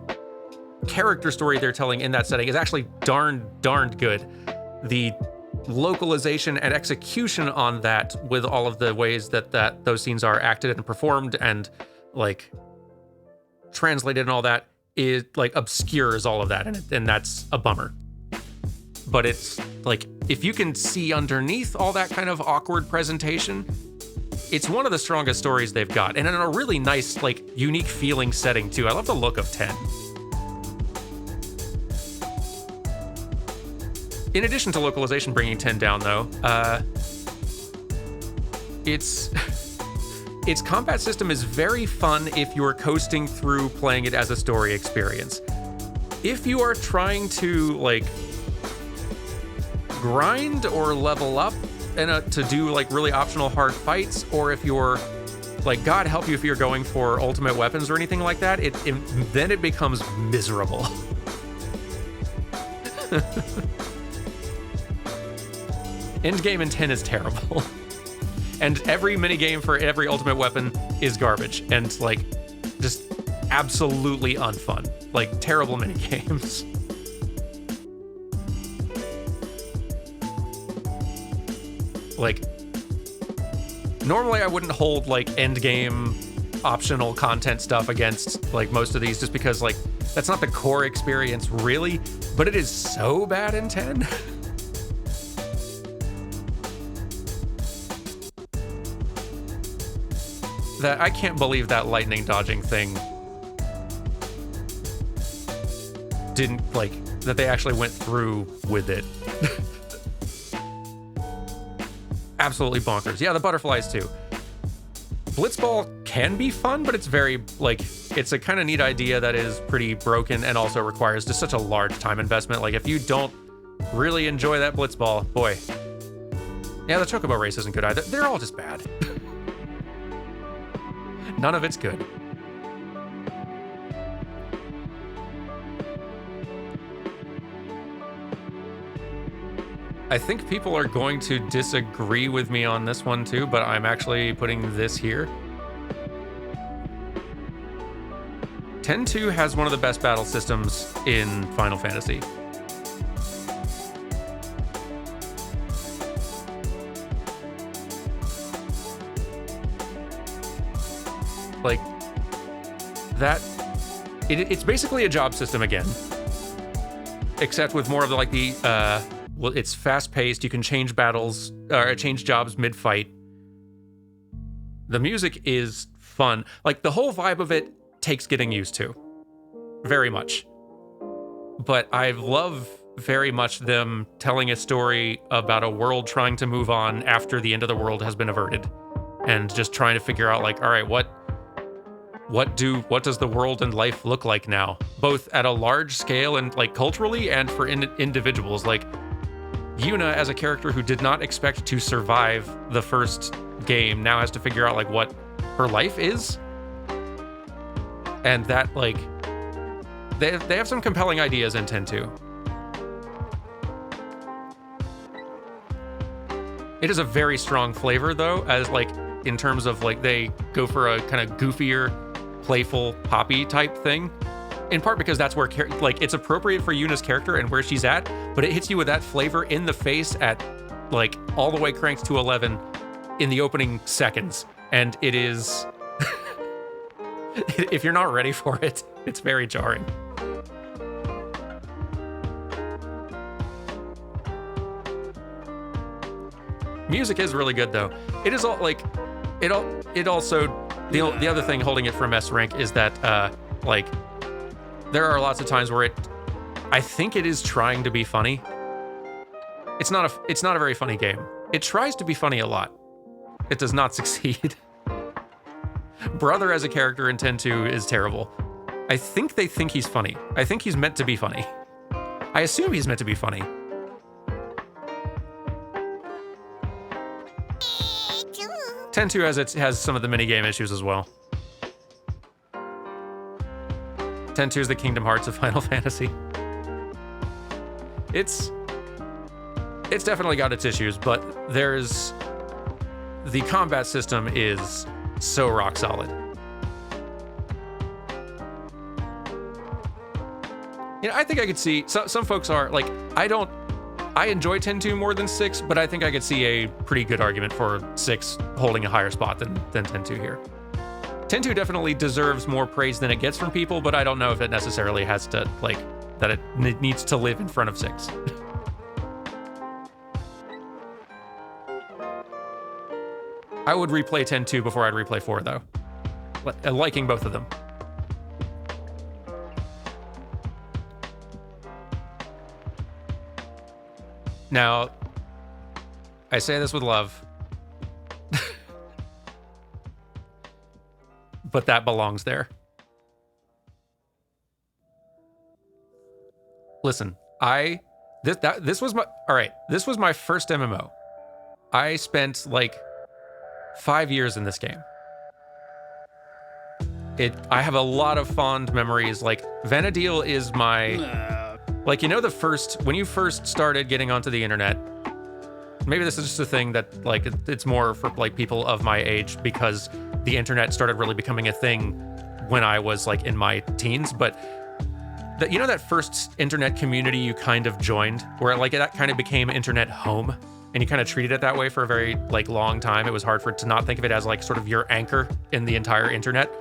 [SPEAKER 1] character story they're telling in that setting is actually darned good. The localization and execution on that, with all of the ways that those scenes are acted and performed and, like, translated and all that, is, like, obscures all of that, and that's a bummer. But it's, like, if you can see underneath all that kind of awkward presentation, it's one of the strongest stories they've got, and in a really nice, like, unique feeling setting, too. I love the look of 10. In addition to localization bringing 10 down, though, its combat system is very fun if you're coasting through playing it as a story experience. If you are trying to, like, grind or level up to do, like, really optional hard fights, or if you're, like, God help you if you're going for ultimate weapons or anything like that, then it becomes miserable. Endgame in 10 is terrible. And every minigame for every ultimate weapon is garbage. And, like, just absolutely unfun. Like, terrible minigames. Like, normally I wouldn't hold, like, endgame optional content stuff against, like, most of these, just because, like, that's not the core experience, really. But it is so bad in 10. That I can't believe that lightning dodging thing didn't, like, that they actually went through with it. Absolutely bonkers. Yeah, the butterflies too. Blitzball can be fun, but it's very, like, it's a kind of neat idea that is pretty broken and also requires just such a large time investment. Like, if you don't really enjoy that Blitzball, boy. Yeah, the Chocobo race isn't good either. They're all just bad. None of it's good. I think people are going to disagree with me on this one too, but I'm actually putting this here. 10-2 has one of the best battle systems in Final Fantasy. Like, that, it's basically a job system again, except with more of the, like, the, well, it's fast-paced, you can change battles, or change jobs mid-fight. The music is fun. Like, the whole vibe of it takes getting used to. Very much. But I love very much them telling a story about a world trying to move on after the end of the world has been averted. And just trying to figure out, like, all right, what does the world and life look like now? Both at a large scale and, like, culturally, and for individuals. Like, Yuna, as a character who did not expect to survive the first game, now has to figure out, like, what her life is. And that, like, they have some compelling ideas in 10-2. It is a very strong flavor, though, as, like, in terms of, like, they go for a kind of goofier playful poppy type thing. In part because that's where like it's appropriate for Yuna's character and where she's at, but it hits you with that flavor in the face at like all the way cranked to 11 in the opening seconds, and it is if you're not ready for it, it's very jarring. Music is really good though. It is all like it also the other thing holding it from S rank is that like there are lots of times where I think it is trying to be funny. It's not a very funny game. It tries to be funny a lot. It does not succeed. Brother as a character in 10-2 is terrible. I think they think he's funny. I think he's meant to be funny. I assume he's meant to be funny. 10-2 has some of the minigame issues as well. 10-2 is the Kingdom Hearts of Final Fantasy. It's definitely got its issues, but the combat system is so rock solid. You know, I think I could see some folks are like, I enjoy 10-2 more than 6, but I think I could see a pretty good argument for 6 holding a higher spot than 10-2 here. 10-2 definitely deserves more praise than it gets from people, but I don't know if it necessarily has to, like, that it needs to live in front of 6. I would replay 10-2 before I'd replay 4, though. Liking both of them. Now, I say this with love, but that belongs there. Listen, this was my first MMO. I spent like 5 years in this game. I have a lot of fond memories. Like Vanadil is my like, you know, when you first started getting onto the internet, maybe this is just a thing that like it's more for like people of my age because the internet started really becoming a thing when I was like in my teens, but you know that first internet community you kind of joined where like that kind of became internet home and you kind of treated it that way for a very like long time. It was hard to not think of it as like sort of your anchor in the entire internet.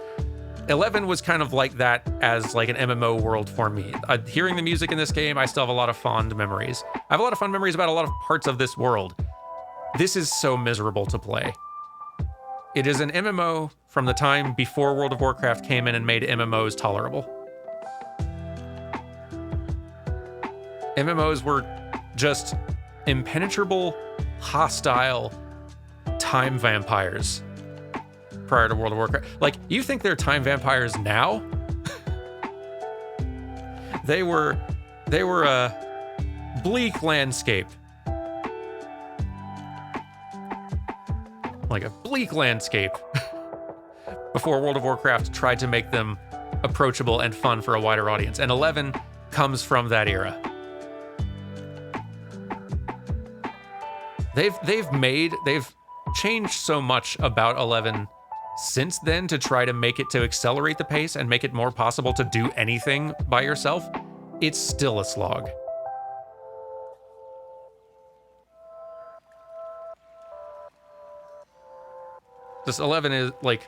[SPEAKER 1] 11 was kind of like that as like an MMO world for me. Hearing the music in this game, I still have a lot of fond memories. I have a lot of fond memories about a lot of parts of this world. This is so miserable to play. It is an MMO from the time before World of Warcraft came in and made MMOs tolerable. MMOs were just impenetrable, hostile time vampires prior to World of Warcraft. Like, you think they're time vampires now? They were a bleak landscape. Like a bleak landscape before World of Warcraft tried to make them approachable and fun for a wider audience. And 11 comes from that era. They've changed so much about 11 since then to try to accelerate the pace and make it more possible to do anything by yourself. It's still a slog. This 11 is like,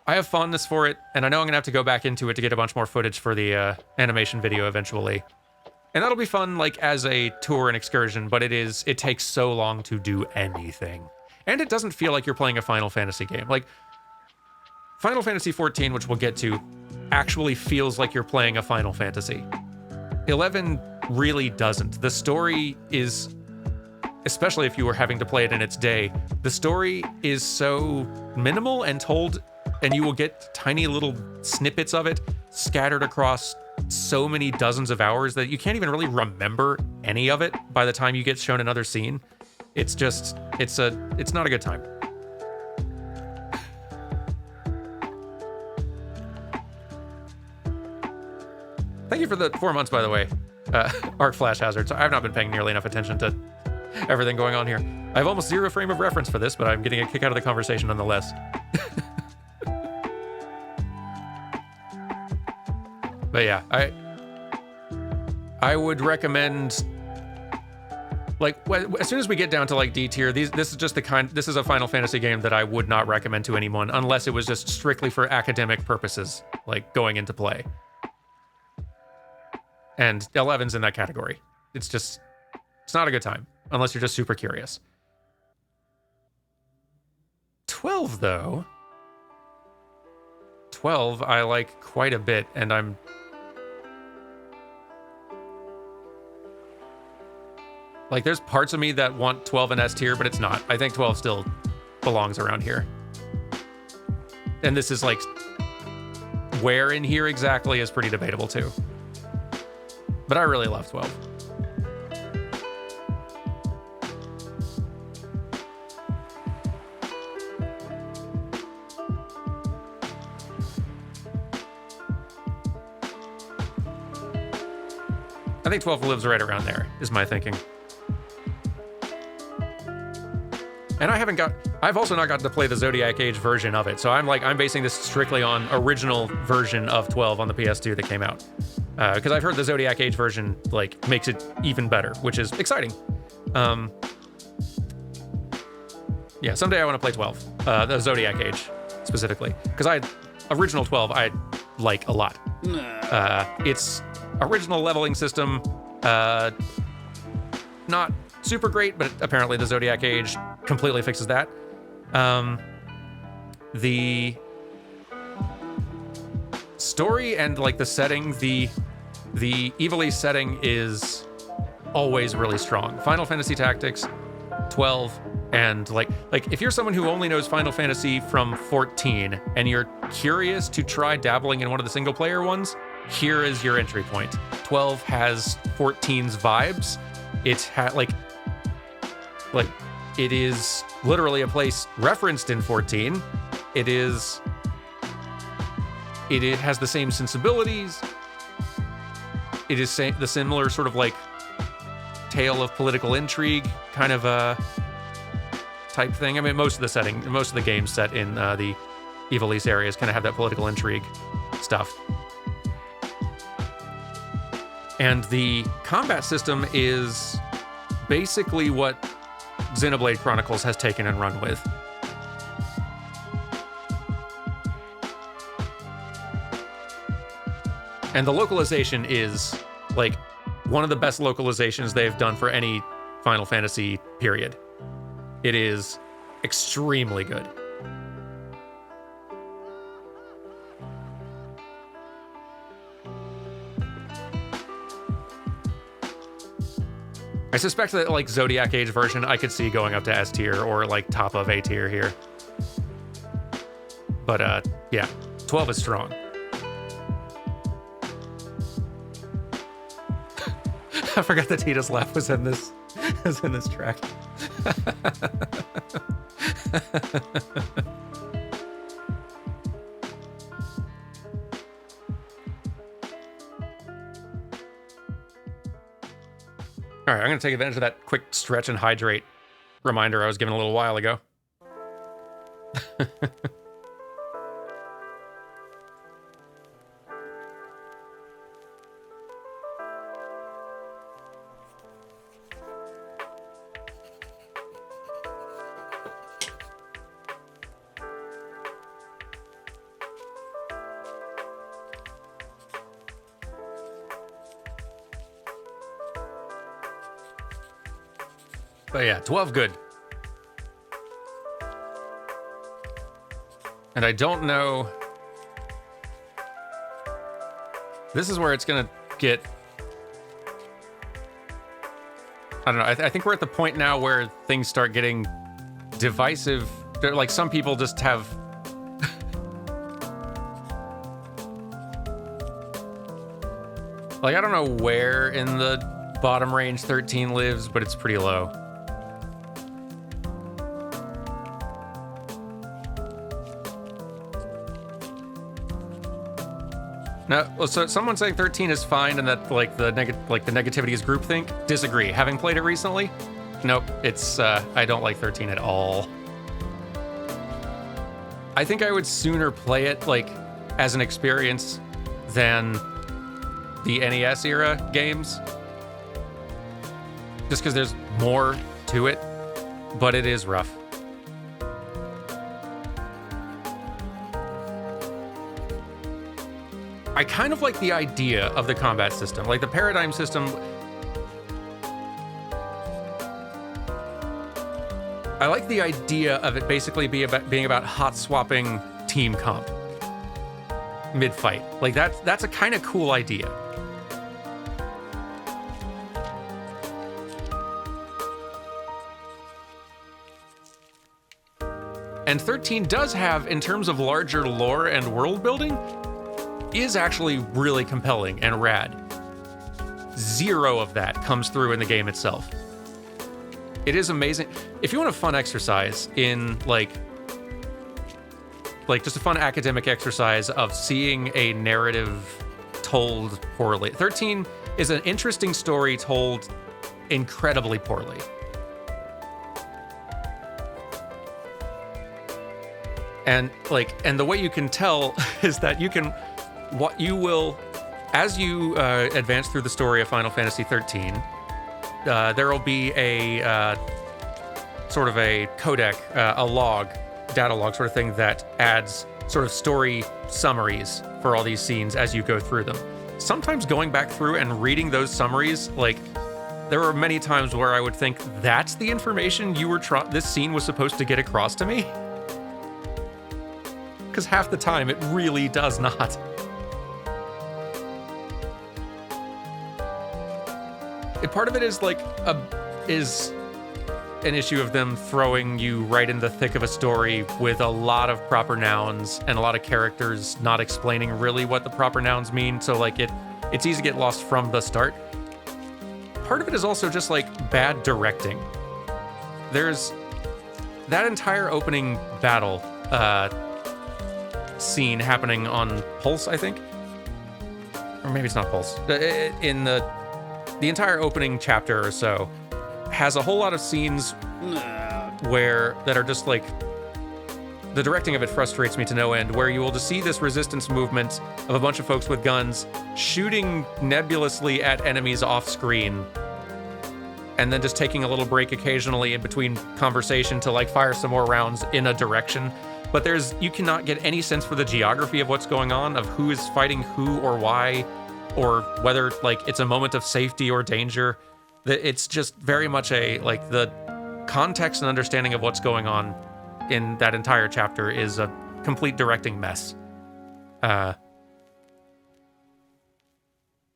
[SPEAKER 1] I have fondness for it, and I know I'm gonna have to go back into it to get a bunch more footage for the animation video eventually. And that'll be fun, like, as a tour and excursion, but it takes so long to do anything. And it doesn't feel like you're playing a Final Fantasy game. Like, Final Fantasy 14, which we'll get to, actually feels like you're playing a Final Fantasy. 11 really doesn't. The story is, especially if you were having to play it in its day, the story is so minimal and told, and you will get tiny little snippets of it scattered across so many dozens of hours that you can't even really remember any of it by the time you get shown another scene. It's just, it's not a good time. Thank you for the 4 months, by the way. Arc Flash Hazard. So I've not been paying nearly enough attention to everything going on here. I have almost zero frame of reference for this, but I'm getting a kick out of the conversation nonetheless. But yeah, I would recommend, like, as soon as we get down to like D tier, this is a Final Fantasy game that I would not recommend to anyone unless it was just strictly for academic purposes, like going into play. And 11's in that category. It's not a good time unless you're just super curious. 12 though. 12 I like quite a bit, and I'm like, there's parts of me that want 12 in S tier, but it's not. I think 12 still belongs around here. And this is like, where in here exactly is pretty debatable too. But I really love 12. I think 12 lives right around there, is my thinking. And I've also not gotten to play the Zodiac Age version of it, so I'm basing this strictly on original version of 12 on the PS2 that came out. Because I've heard the Zodiac Age version, like, makes it even better, which is exciting. Yeah, someday I want to play 12, the Zodiac Age, specifically. Because original 12, I like a lot. It's original leveling system, not super great, but apparently the Zodiac Age completely fixes that. The story and like the setting, the Evilise setting is always really strong. Final Fantasy Tactics, 12, and like if you're someone who only knows Final Fantasy from 14 and you're curious to try dabbling in one of the single player ones, here is your entry point. 12 has 14's vibes. It is literally a place referenced in 14. It has the same sensibilities. It is the similar sort of like tale of political intrigue kind of a type thing. I mean, most of the games set in the Evilise areas kind of have that political intrigue stuff. And the combat system is basically what Xenoblade Chronicles has taken and run with. And the localization is like one of the best localizations they've done for any Final Fantasy period. It is extremely good. I suspect that like Zodiac Age version I could see going up to S tier or like top of A tier here. But yeah, 12 is strong. I forgot that Tita's laugh was in this track. All right, I'm going to take advantage of that quick stretch and hydrate reminder I was given a little while ago. But yeah, 12 good. And I don't know. This is where it's going to get... I don't know. I think we're at the point now where things start getting divisive. Like, some people just have... like, I don't know where in the bottom range 13 lives, but it's pretty low. No, well, so someone saying 13 is fine and that like the negativity is groupthink. Disagree. Having played it recently, nope. It's I don't like 13 at all. I think I would sooner play it like as an experience than the NES era games. Just because there's more to it, but it is rough. I kind of like the idea of the combat system, like the paradigm system. I like the idea of it basically being about hot swapping team comp mid-fight. Like that's a kind of cool idea. And 13 does have, in terms of larger lore and world building, is actually really compelling and rad. Zero of that comes through in the game itself. It is amazing. If you want a fun exercise in like just a fun academic exercise of seeing a narrative told poorly, 13 is an interesting story told incredibly poorly. And the way you can tell is that as you advance through the story of Final Fantasy 13, there will be a sort of a codec, a log, data log sort of thing that adds sort of story summaries for all these scenes as you go through them. Sometimes going back through and reading those summaries, like, there were many times where I would think that's the information this scene was supposed to get across to me. Because half the time it really does not. Part of it is is an issue of them throwing you right in the thick of a story with a lot of proper nouns and a lot of characters not explaining really what the proper nouns mean. So it's easy to get lost from the start. Part of it is also just bad directing. There's that entire opening battle scene happening on Pulse, I think, or maybe it's not Pulse. In the entire opening chapter or so has a whole lot of scenes that are just the directing of it frustrates me to no end, where you will just see this resistance movement of a bunch of folks with guns shooting nebulously at enemies off screen, and then just taking a little break occasionally in between conversation to fire some more rounds in a direction. But you cannot get any sense for the geography of what's going on, of who is fighting who or why, or whether it's a moment of safety or danger. It's just very much the context and understanding of what's going on in that entire chapter is a complete directing mess. And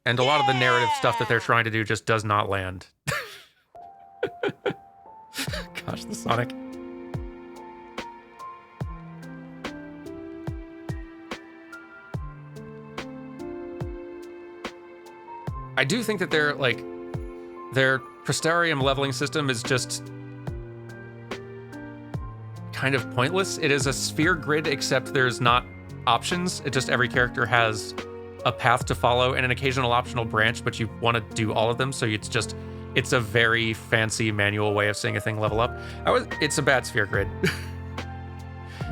[SPEAKER 1] a lot of the narrative stuff that they're trying to do just does not land. Gosh, the Sonic. I do think that their Prestarium leveling system is just kind of pointless. It is a sphere grid, except there's not options. It just, every character has a path to follow and an occasional optional branch, but you want to do all of them, so it's a very fancy manual way of seeing a thing level up. It's a bad sphere grid.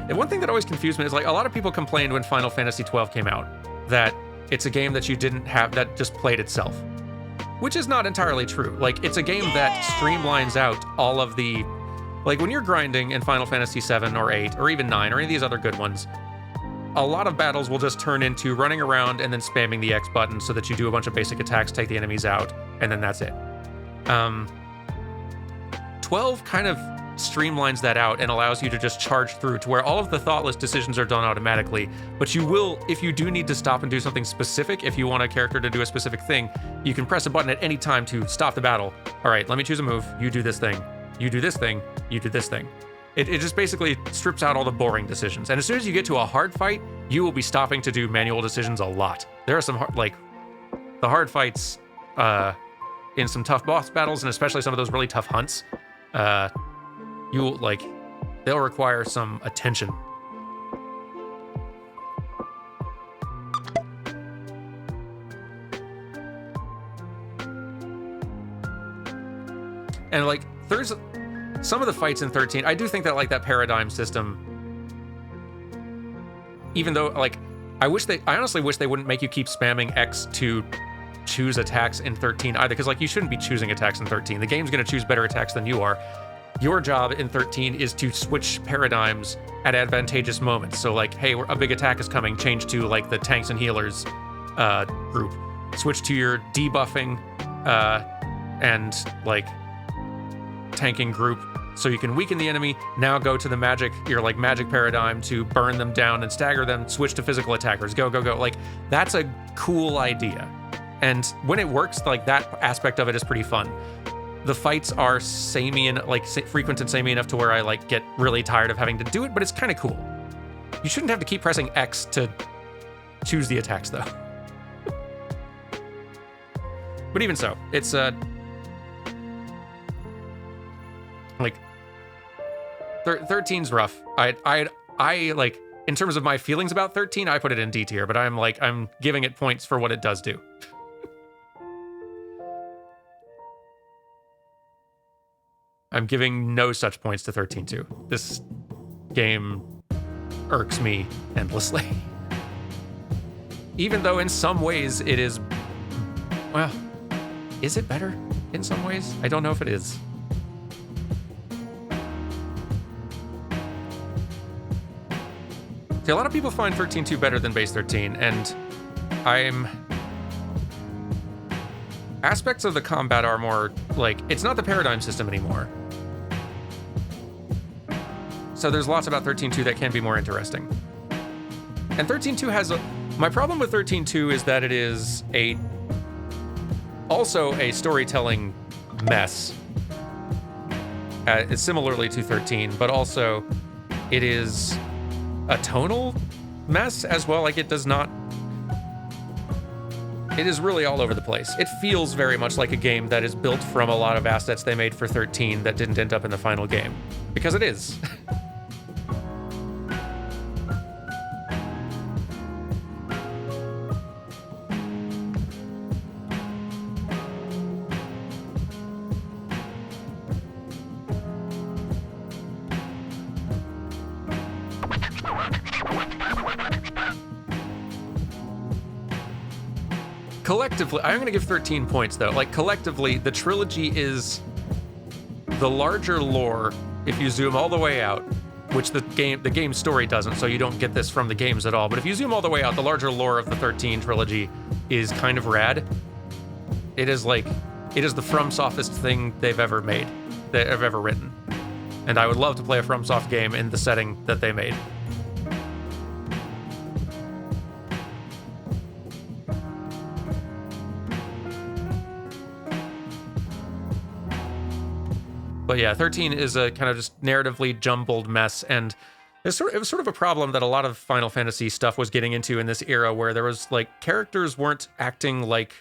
[SPEAKER 1] And one thing that always confused me is a lot of people complained when Final Fantasy 12 came out that it's a game that you didn't have, that just played itself, which is not entirely true. It's a game that streamlines out all of the, when you're grinding in Final Fantasy 7 or 8 or even 9 or any of these other good ones, a lot of battles will just turn into running around and then spamming the X button so that you do a bunch of basic attacks, take the enemies out, and then that's it. 12 kind of streamlines that out and allows you to just charge through to where all of the thoughtless decisions are done automatically, but you will, if you do need to stop and do something specific, if you want a character to do a specific thing, you can press a button at any time to stop the battle. All right, let me choose a move. You do this thing. You do this thing. You do this thing. It just basically strips out all the boring decisions. And as soon as you get to a hard fight, you will be stopping to do manual decisions a lot. There are some the hard fights in some tough boss battles, and especially some of those really tough hunts. They'll require some attention. And there's some of the fights in 13, I do think that that paradigm system, even though I honestly wish they wouldn't make you keep spamming X to choose attacks in 13 either, because like you shouldn't be choosing attacks in 13. The game's going to choose better attacks than you are. Your job in 13 is to switch paradigms at advantageous moments. So like, hey, a big attack is coming, change to like the tanks and healers group. Switch to your debuffing and like tanking group so you can weaken the enemy. Now go to the your like magic paradigm to burn them down and stagger them. Switch to physical attackers. Go, go, go. Like that's a cool idea. And when it works, like that aspect of it is pretty fun. The fights are samey and like frequent and samey enough to where I like get really tired of having to do it, but it's kind of cool. You shouldn't have to keep pressing X to choose the attacks though. But even so, it's like 13's rough. I like in terms of my feelings about 13, I put it in D tier, but I'm giving it points for what it does do. I'm giving no such points to 13-2. This game irks me endlessly. Even though in some ways it is, well, is it better in some ways? I don't know if it is. See, a lot of people find 13-2 better than base 13, and aspects of the combat are more like, it's not the paradigm system anymore. So there's lots about 13.2 that can be more interesting. And 13.2 has my problem with 13.2 is that it is also a storytelling mess. It's similarly to 13, but also it is a tonal mess as well. Like it is really all over the place. It feels very much like a game that is built from a lot of assets they made for 13 that didn't end up in the final game. Because it is. Collectively, I'm going to give 13 points though. Like collectively, the trilogy is the larger lore. If you zoom all the way out, which the game story doesn't, so you don't get this from the games at all. But if you zoom all the way out, the larger lore of the 13 trilogy is kind of rad. It is the FromSoftest thing they've ever made, that I've ever written. And I would love to play a FromSoft game in the setting that they made. But yeah, 13 is a kind of just narratively jumbled mess, and it was sort of a problem that a lot of Final Fantasy stuff was getting into in this era, where there was like characters weren't acting like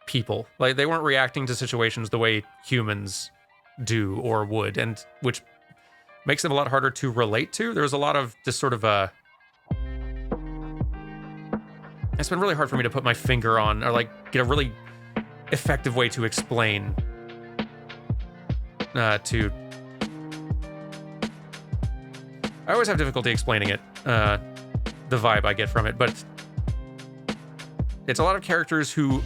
[SPEAKER 1] people, like they weren't reacting to situations the way humans do or would, and which makes them a lot harder to relate to. There was a lot of just sort of it's been really hard for me to put my finger on or like get a really effective way to explain I always have difficulty explaining it, the vibe I get from it, but it's a lot of characters who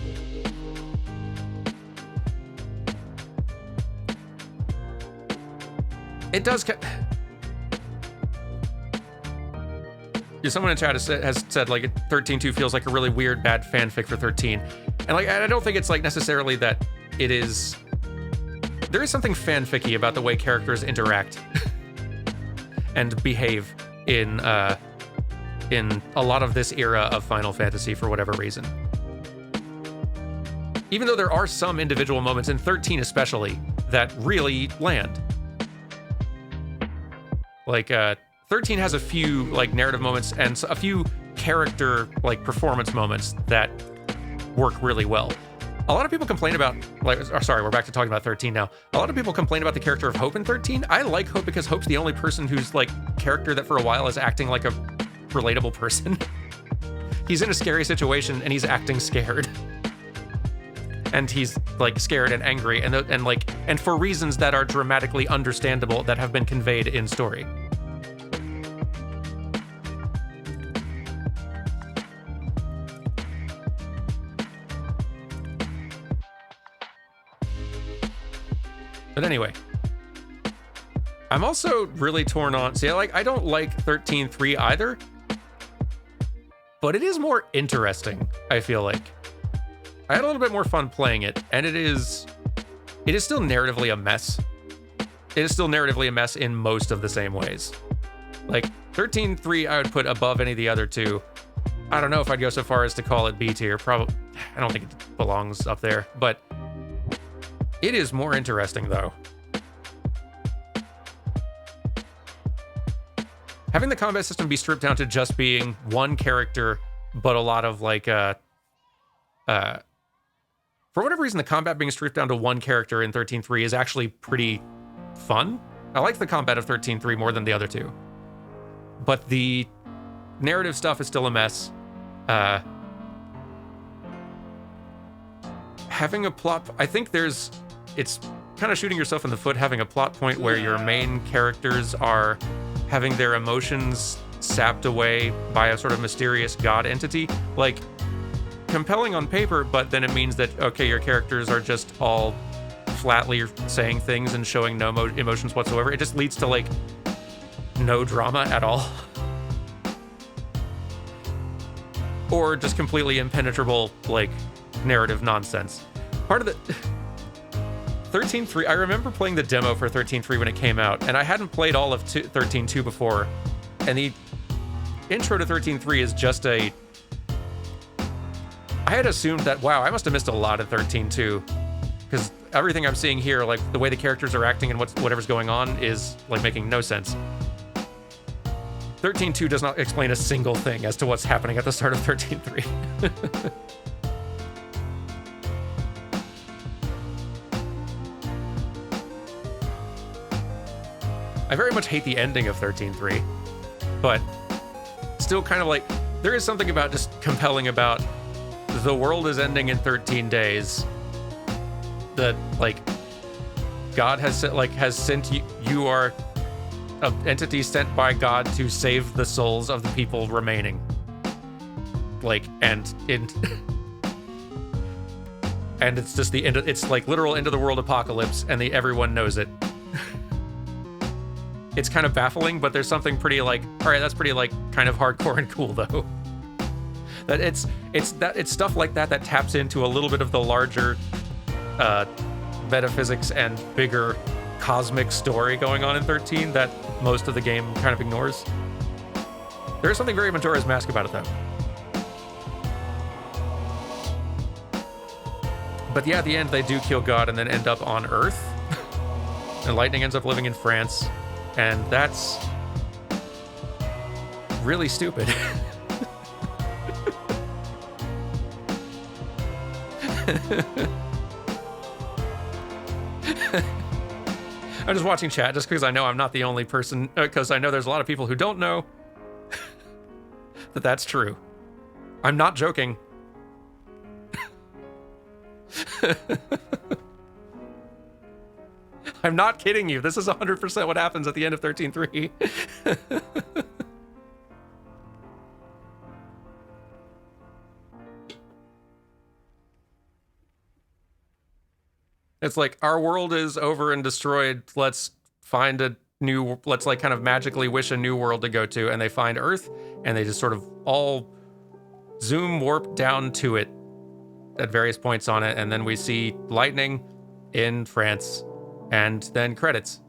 [SPEAKER 1] it does someone in chat has said like 13.2 feels like a really weird bad fanfic for 13, and like I don't think it's like necessarily that it is. There is something fanficky about the way characters interact and behave in a lot of this era of Final Fantasy for whatever reason. Even though there are some individual moments in 13 especially that really land. Like 13 has a few like narrative moments and a few character like performance moments that work really well. A lot of people complain about, sorry, we're back to talking about 13 now. A lot of people complain about the character of Hope in 13. I like Hope because Hope's the only person who's like character that for a while is acting like a relatable person. He's in a scary situation and he's acting scared. And he's like scared and angry and for reasons that are dramatically understandable that have been conveyed in story. But anyway, I'm also really torn on. See, I don't like 13.3 either, but it is more interesting, I feel like. I had a little bit more fun playing it, and it is still narratively a mess. It is still narratively a mess in most of the same ways. Like, 13.3 I would put above any of the other two. I don't know if I'd go so far as to call it B tier. Probably, I don't think it belongs up there, but it is more interesting, though. Having the combat system be stripped down to just being one character, but a lot of, like, for whatever reason, the combat being stripped down to one character in 13.3 is actually pretty fun. I like the combat of 13.3 more than the other two. But the narrative stuff is still a mess. Having a plot... I think it's kind of shooting yourself in the foot having a plot point where your main characters are having their emotions sapped away by a sort of mysterious god entity. Like, compelling on paper, but then it means that, okay, your characters are just all flatly saying things and showing no emotions whatsoever. It just leads to, like, no drama at all. Or just completely impenetrable, like, narrative nonsense. Part of the... 13.3, I remember playing the demo for 13.3 when it came out, and I hadn't played all of 13.2 before, and the intro to 13.3 is just a... I had assumed that, wow, I must have missed a lot of 13.2, because everything I'm seeing here, like, the way the characters are acting and whatever's going on is, like, making no sense. 13.2 does not explain a single thing as to what's happening at the start of 13.3. I very much hate the ending of 13.3, but still kind of like, there is something about just compelling about the world is ending in 13 days. That, like, God has sent you, you are an entity sent by God to save the souls of the people remaining. Like, and it's just the end of, it's like literal end of the world apocalypse, and everyone knows it. It's kind of baffling, but there's something pretty, like, all right, that's pretty, like, kind of hardcore and cool, though. That it's stuff like that that taps into a little bit of the larger metaphysics and bigger cosmic story going on in 13 that most of the game kind of ignores. There is something very Majora's Mask about it, though. But yeah, at the end, they do kill God and then end up on Earth. And Lightning ends up living in France. And that's really stupid. I'm just watching chat just because I know I'm not the only person, because I know there's a lot of people who don't know that that's true. I'm not joking. I'm not kidding you. This is 100% what happens at the end of 13.3. It's like, our world is over and destroyed. Let's find a new, let's like kind of magically wish a new world to go to. And they find Earth, and they just sort of all zoom warp down to it at various points on it. And then we see lightning in France. And then credits.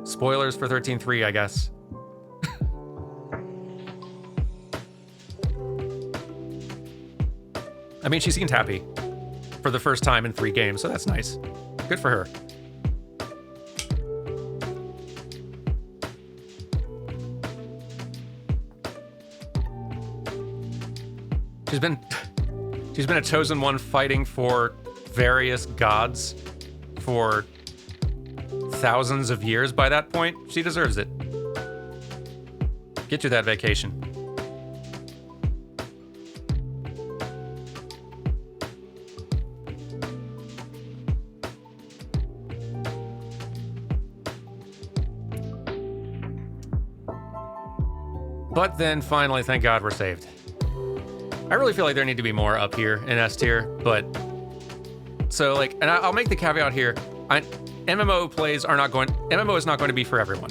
[SPEAKER 1] Spoilers for 13.3, I guess. I mean, she seemed happy for the first time in 3 games, so that's nice. Good for her. She's been a chosen one fighting for various gods for thousands of years by that point. She deserves it. Get you that vacation. But then finally, thank God we're saved. I really feel like there need to be more up here in S tier, but So like, and I'll make the caveat here. MMO is not going to be for everyone,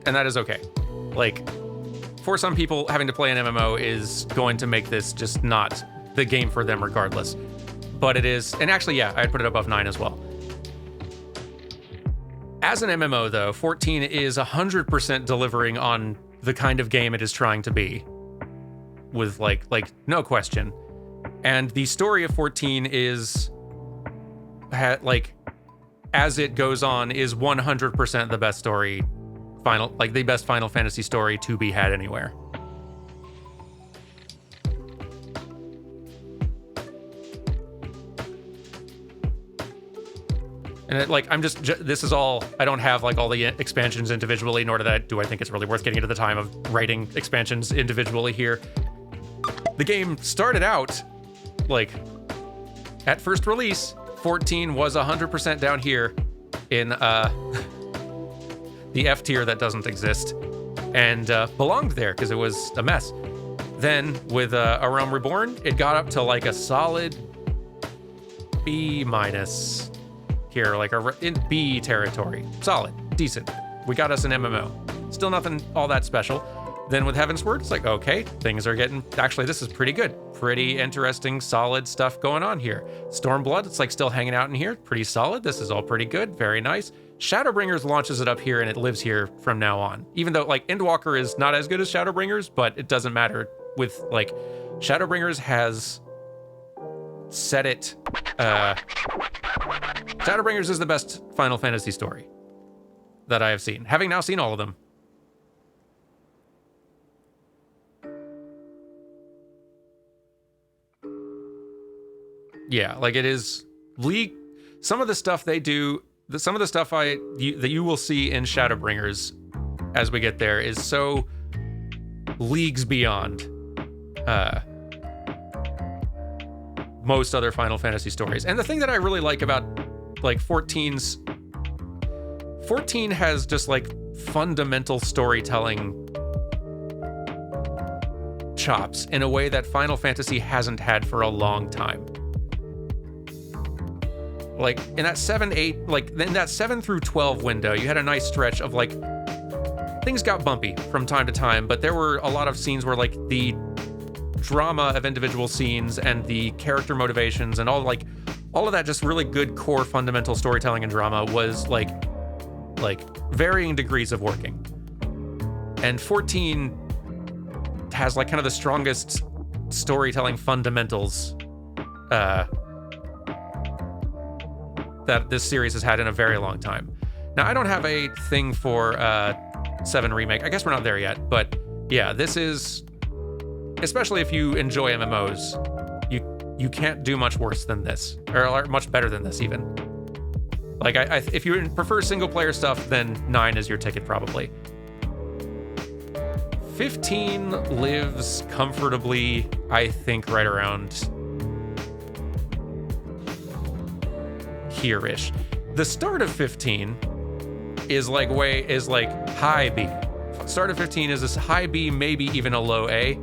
[SPEAKER 1] and that is okay. Like, for some people, having to play an MMO is going to make this just not the game for them regardless. But it is, and actually, yeah, I'd put it above 9 as well. As an MMO, though, 14 is 100% delivering on the kind of game it is trying to be, with like no question. And the story of 14 is, as it goes on, is 100% the best story, the best Final Fantasy story to be had anywhere. And this is all, I don't have like all the expansions individually, nor do I think it's really worth getting into the time of writing expansions individually here. The game started out, like, at first release, 14 was 100% down here in the F tier that doesn't exist, and belonged there because it was a mess. Then with A Realm Reborn, it got up to like a solid B- here, like in B territory. Solid, decent. We got us an MMO. Still nothing all that special. Then with Heavensward, it's like, okay, things are getting, actually, this is pretty good. Pretty interesting, solid stuff going on here. Stormblood, it's like still hanging out in here. Pretty solid. This is all pretty good. Very nice. Shadowbringers launches it up here and it lives here from now on. Even though like Endwalker is not as good as Shadowbringers, but it doesn't matter. With like, Shadowbringers has set it, Shadowbringers is the best Final Fantasy story that I have seen, having now seen all of them. Yeah, like it is some of the stuff they do, some of the stuff that you will see in Shadowbringers as we get there is so leagues beyond most other Final Fantasy stories. And the thing that I really like about like 14 has just like fundamental storytelling chops in a way that Final Fantasy hasn't had for a long time. Like in that 7 through 12 window, you had a nice stretch of like, things got bumpy from time to time, but there were a lot of scenes where like the drama of individual scenes and the character motivations and all of that just really good core fundamental storytelling and drama was like varying degrees of working. And 14 has like kind of the strongest storytelling fundamentals that this series has had in a very long time. Now, I don't have a thing for 7 Remake. I guess we're not there yet, but yeah, this is, especially if you enjoy MMOs, you can't do much worse than this, or much better than this even. Like, if you prefer single player stuff, then 9 is your ticket probably. 15 lives comfortably, I think, right around here-ish. The start of 15 is like high B. Start of 15 is this high B, maybe even a low A.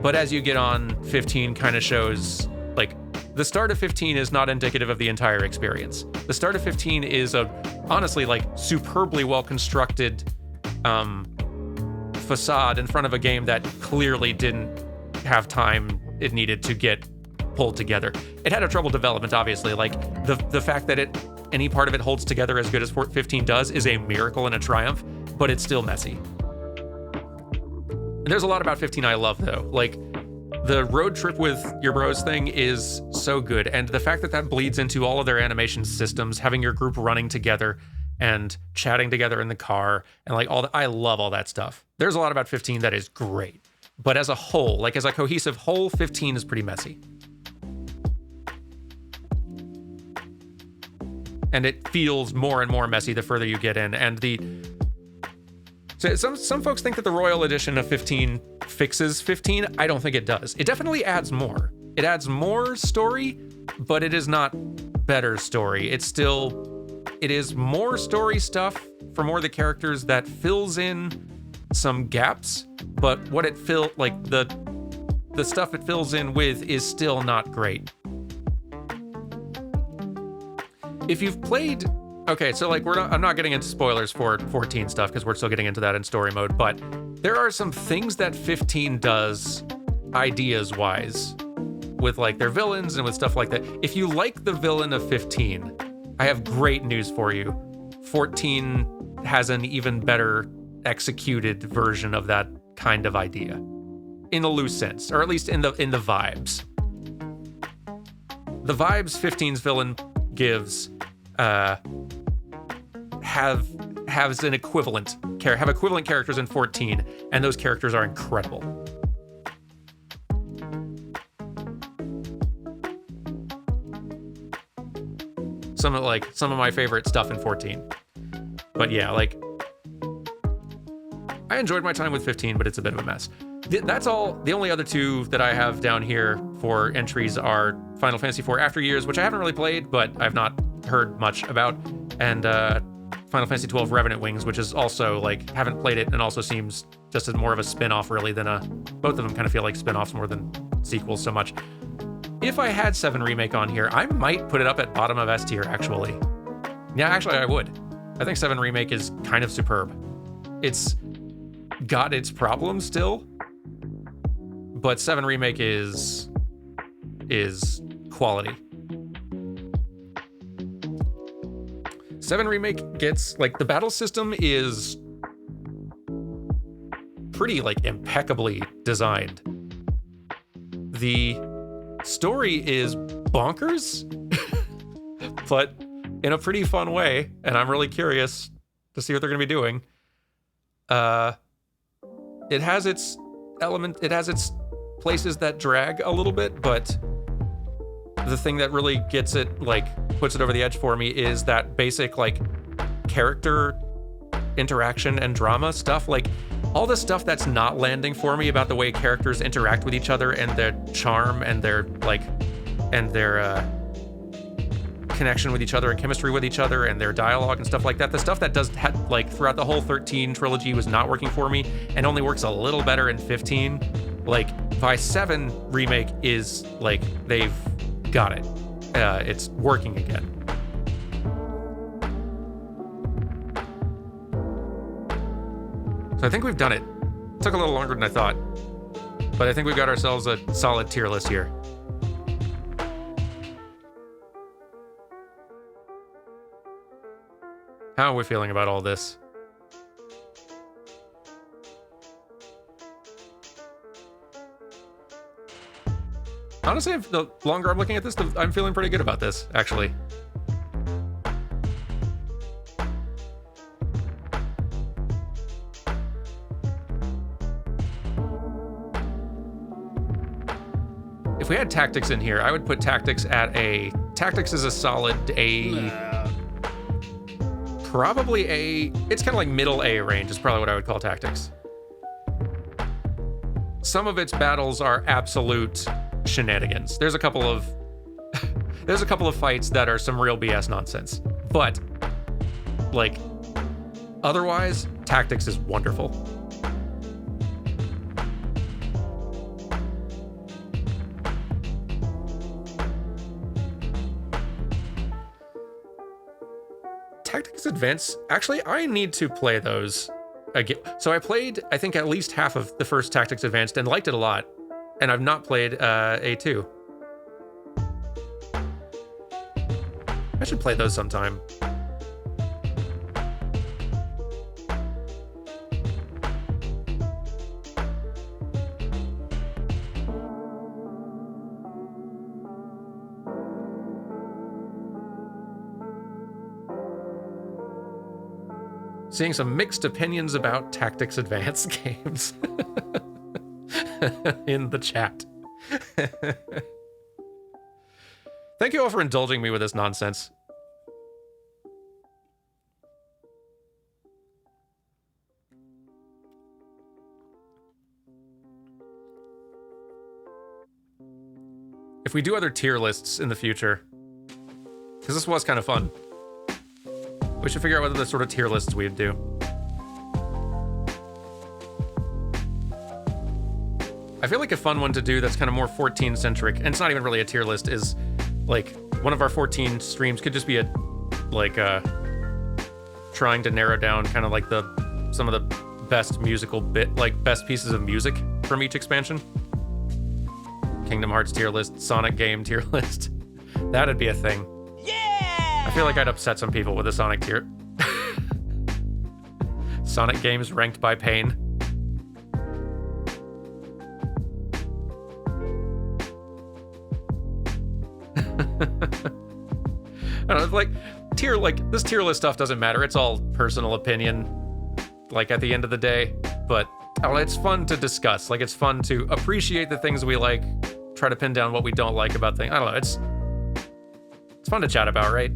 [SPEAKER 1] But as you get on, 15 kind of shows, like, the start of 15 is not indicative of the entire experience. The start of 15 is honestly, like, superbly well-constructed facade in front of a game that clearly didn't have time it needed to get pulled together. It had a troubled development, obviously. Like, the fact that any part of it holds together as good as 15 does is a miracle and a triumph, but it's still messy. And there's a lot about 15 I love, though. Like, the road trip with your bros thing is so good, and the fact that that bleeds into all of their animation systems, having your group running together and chatting together in the car, and like I love all that stuff. There's a lot about 15 that is great, but as a whole, like as a cohesive whole, 15 is pretty messy. And it feels more and more messy the further you get in, and some folks think that the Royal Edition of 15 fixes 15. I don't think it does. It definitely adds more. It adds more story, but it is not better story. It is more story stuff for more of the characters that fills in some gaps, but what it the stuff it fills in with is still not great. if you've played, okay, so like I'm not getting into spoilers for 14 stuff because we're still getting into that in story mode, but there are some things that 15 does ideas wise with like their villains and with stuff like that. If you like the villain of 15, I have great news for you. 14 has an even better executed version of that kind of idea in a loose sense, or at least in the vibes. The vibes 15's villain gives have equivalent characters in 14, and those characters are incredible. Some of my favorite stuff in 14. But yeah, like I enjoyed my time with 15, but it's a bit of a mess. That's all. The only other two that I have down here for entries are Final Fantasy IV After Years, which I haven't really played, but I've not heard much about, and Final Fantasy XII Revenant Wings, which is also like haven't played it and also seems just as more of a spin-off really than both of them kind of feel like spin-offs more than sequels so much. If I had 7 Remake on here, I might put it up at bottom of S tier actually. Yeah, actually I would. I think 7 Remake is kind of superb. It's got its problems still, but 7 Remake is quality. 7 Remake gets, like, the battle system is pretty, like, impeccably designed. The story is bonkers, but in a pretty fun way, and I'm really curious to see what they're going to be doing. It has its places that drag a little bit, but the thing that really gets it, like, puts it over the edge for me is that basic, like, character interaction and drama stuff. Like, all the stuff that's not landing for me about the way characters interact with each other and their charm and their, like, and their connection with each other and chemistry with each other and their dialogue and stuff like that. The stuff that like, throughout the whole 13 trilogy was not working for me and only works a little better in 15. Like, by 7 Remake is, like, they've got it. It's working again. So I think we've done it. Took a little longer than I thought, but I think we've got ourselves a solid tier list here. How are we feeling about all this? Honestly, the longer I'm looking at this, I'm feeling pretty good about this, actually. If we had Tactics in here, I would put Tactics at a... Tactics is a solid A... Probably A... It's kind of like middle A range is probably what I would call Tactics. Some of its battles are absolute shenanigans. There's a couple of fights that are some real BS nonsense. But, like, otherwise, Tactics is wonderful. Tactics Advance, actually, I need to play those again. So I played, I think, at least half of the first Tactics Advanced and liked it a lot. And I've not played A2. I should play those sometime. Seeing some mixed opinions about Tactics Advance games in the chat. Thank you all for indulging me with this nonsense. If we do other tier lists in the future, because this was kind of fun, we should figure out what other sort of tier lists we'd do. I feel like a fun one to do that's kind of more 14-centric, and it's not even really a tier list, is like one of our 14 streams could just be a like trying to narrow down kind of like some of the best best pieces of music from each expansion. Kingdom Hearts tier list, Sonic game tier list. That'd be a thing. Yeah! I feel like I'd upset some people with a Sonic tier. Sonic games ranked by pain. I don't know, this tier list stuff doesn't matter. It's all personal opinion, like at the end of the day. But I don't know, it's fun to discuss. Like, it's fun to appreciate the things we like, try to pin down what we don't like about things. I don't know. It's fun to chat about, right?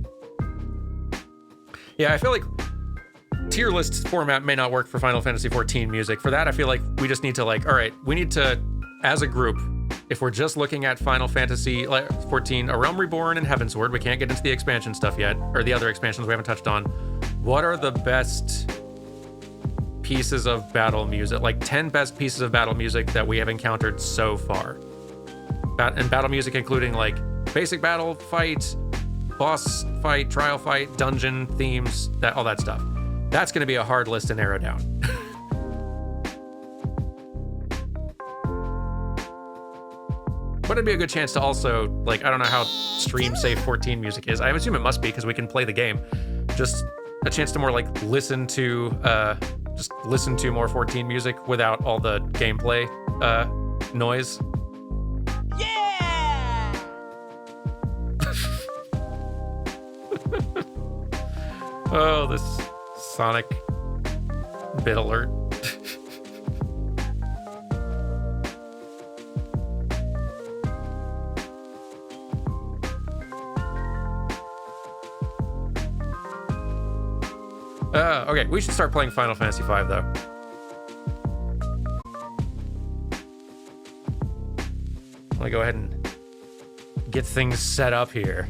[SPEAKER 1] Yeah, I feel like tier list format may not work for Final Fantasy XIV music. For that, I feel like we just need to all right, we need to, as a group, if we're just looking at Final Fantasy XIV, A Realm Reborn and Heavensward, we can't get into the expansion stuff yet, or the other expansions we haven't touched on. What are the best pieces of battle music, like 10 best pieces of battle music that we have encountered so far? And battle music including like basic battle, fight, boss fight, trial fight, dungeon themes, all that stuff. That's going to be a hard list to narrow down. But it'd be a good chance to also, like, I don't know how stream safe 14 music is. I assume it must be because we can play the game. Just a chance to more like listen to more 14 music without all the gameplay noise. Yeah! Oh, this Sonic bit alert. Okay, we should start playing Final Fantasy V, though. I'm gonna go ahead and get things set up here.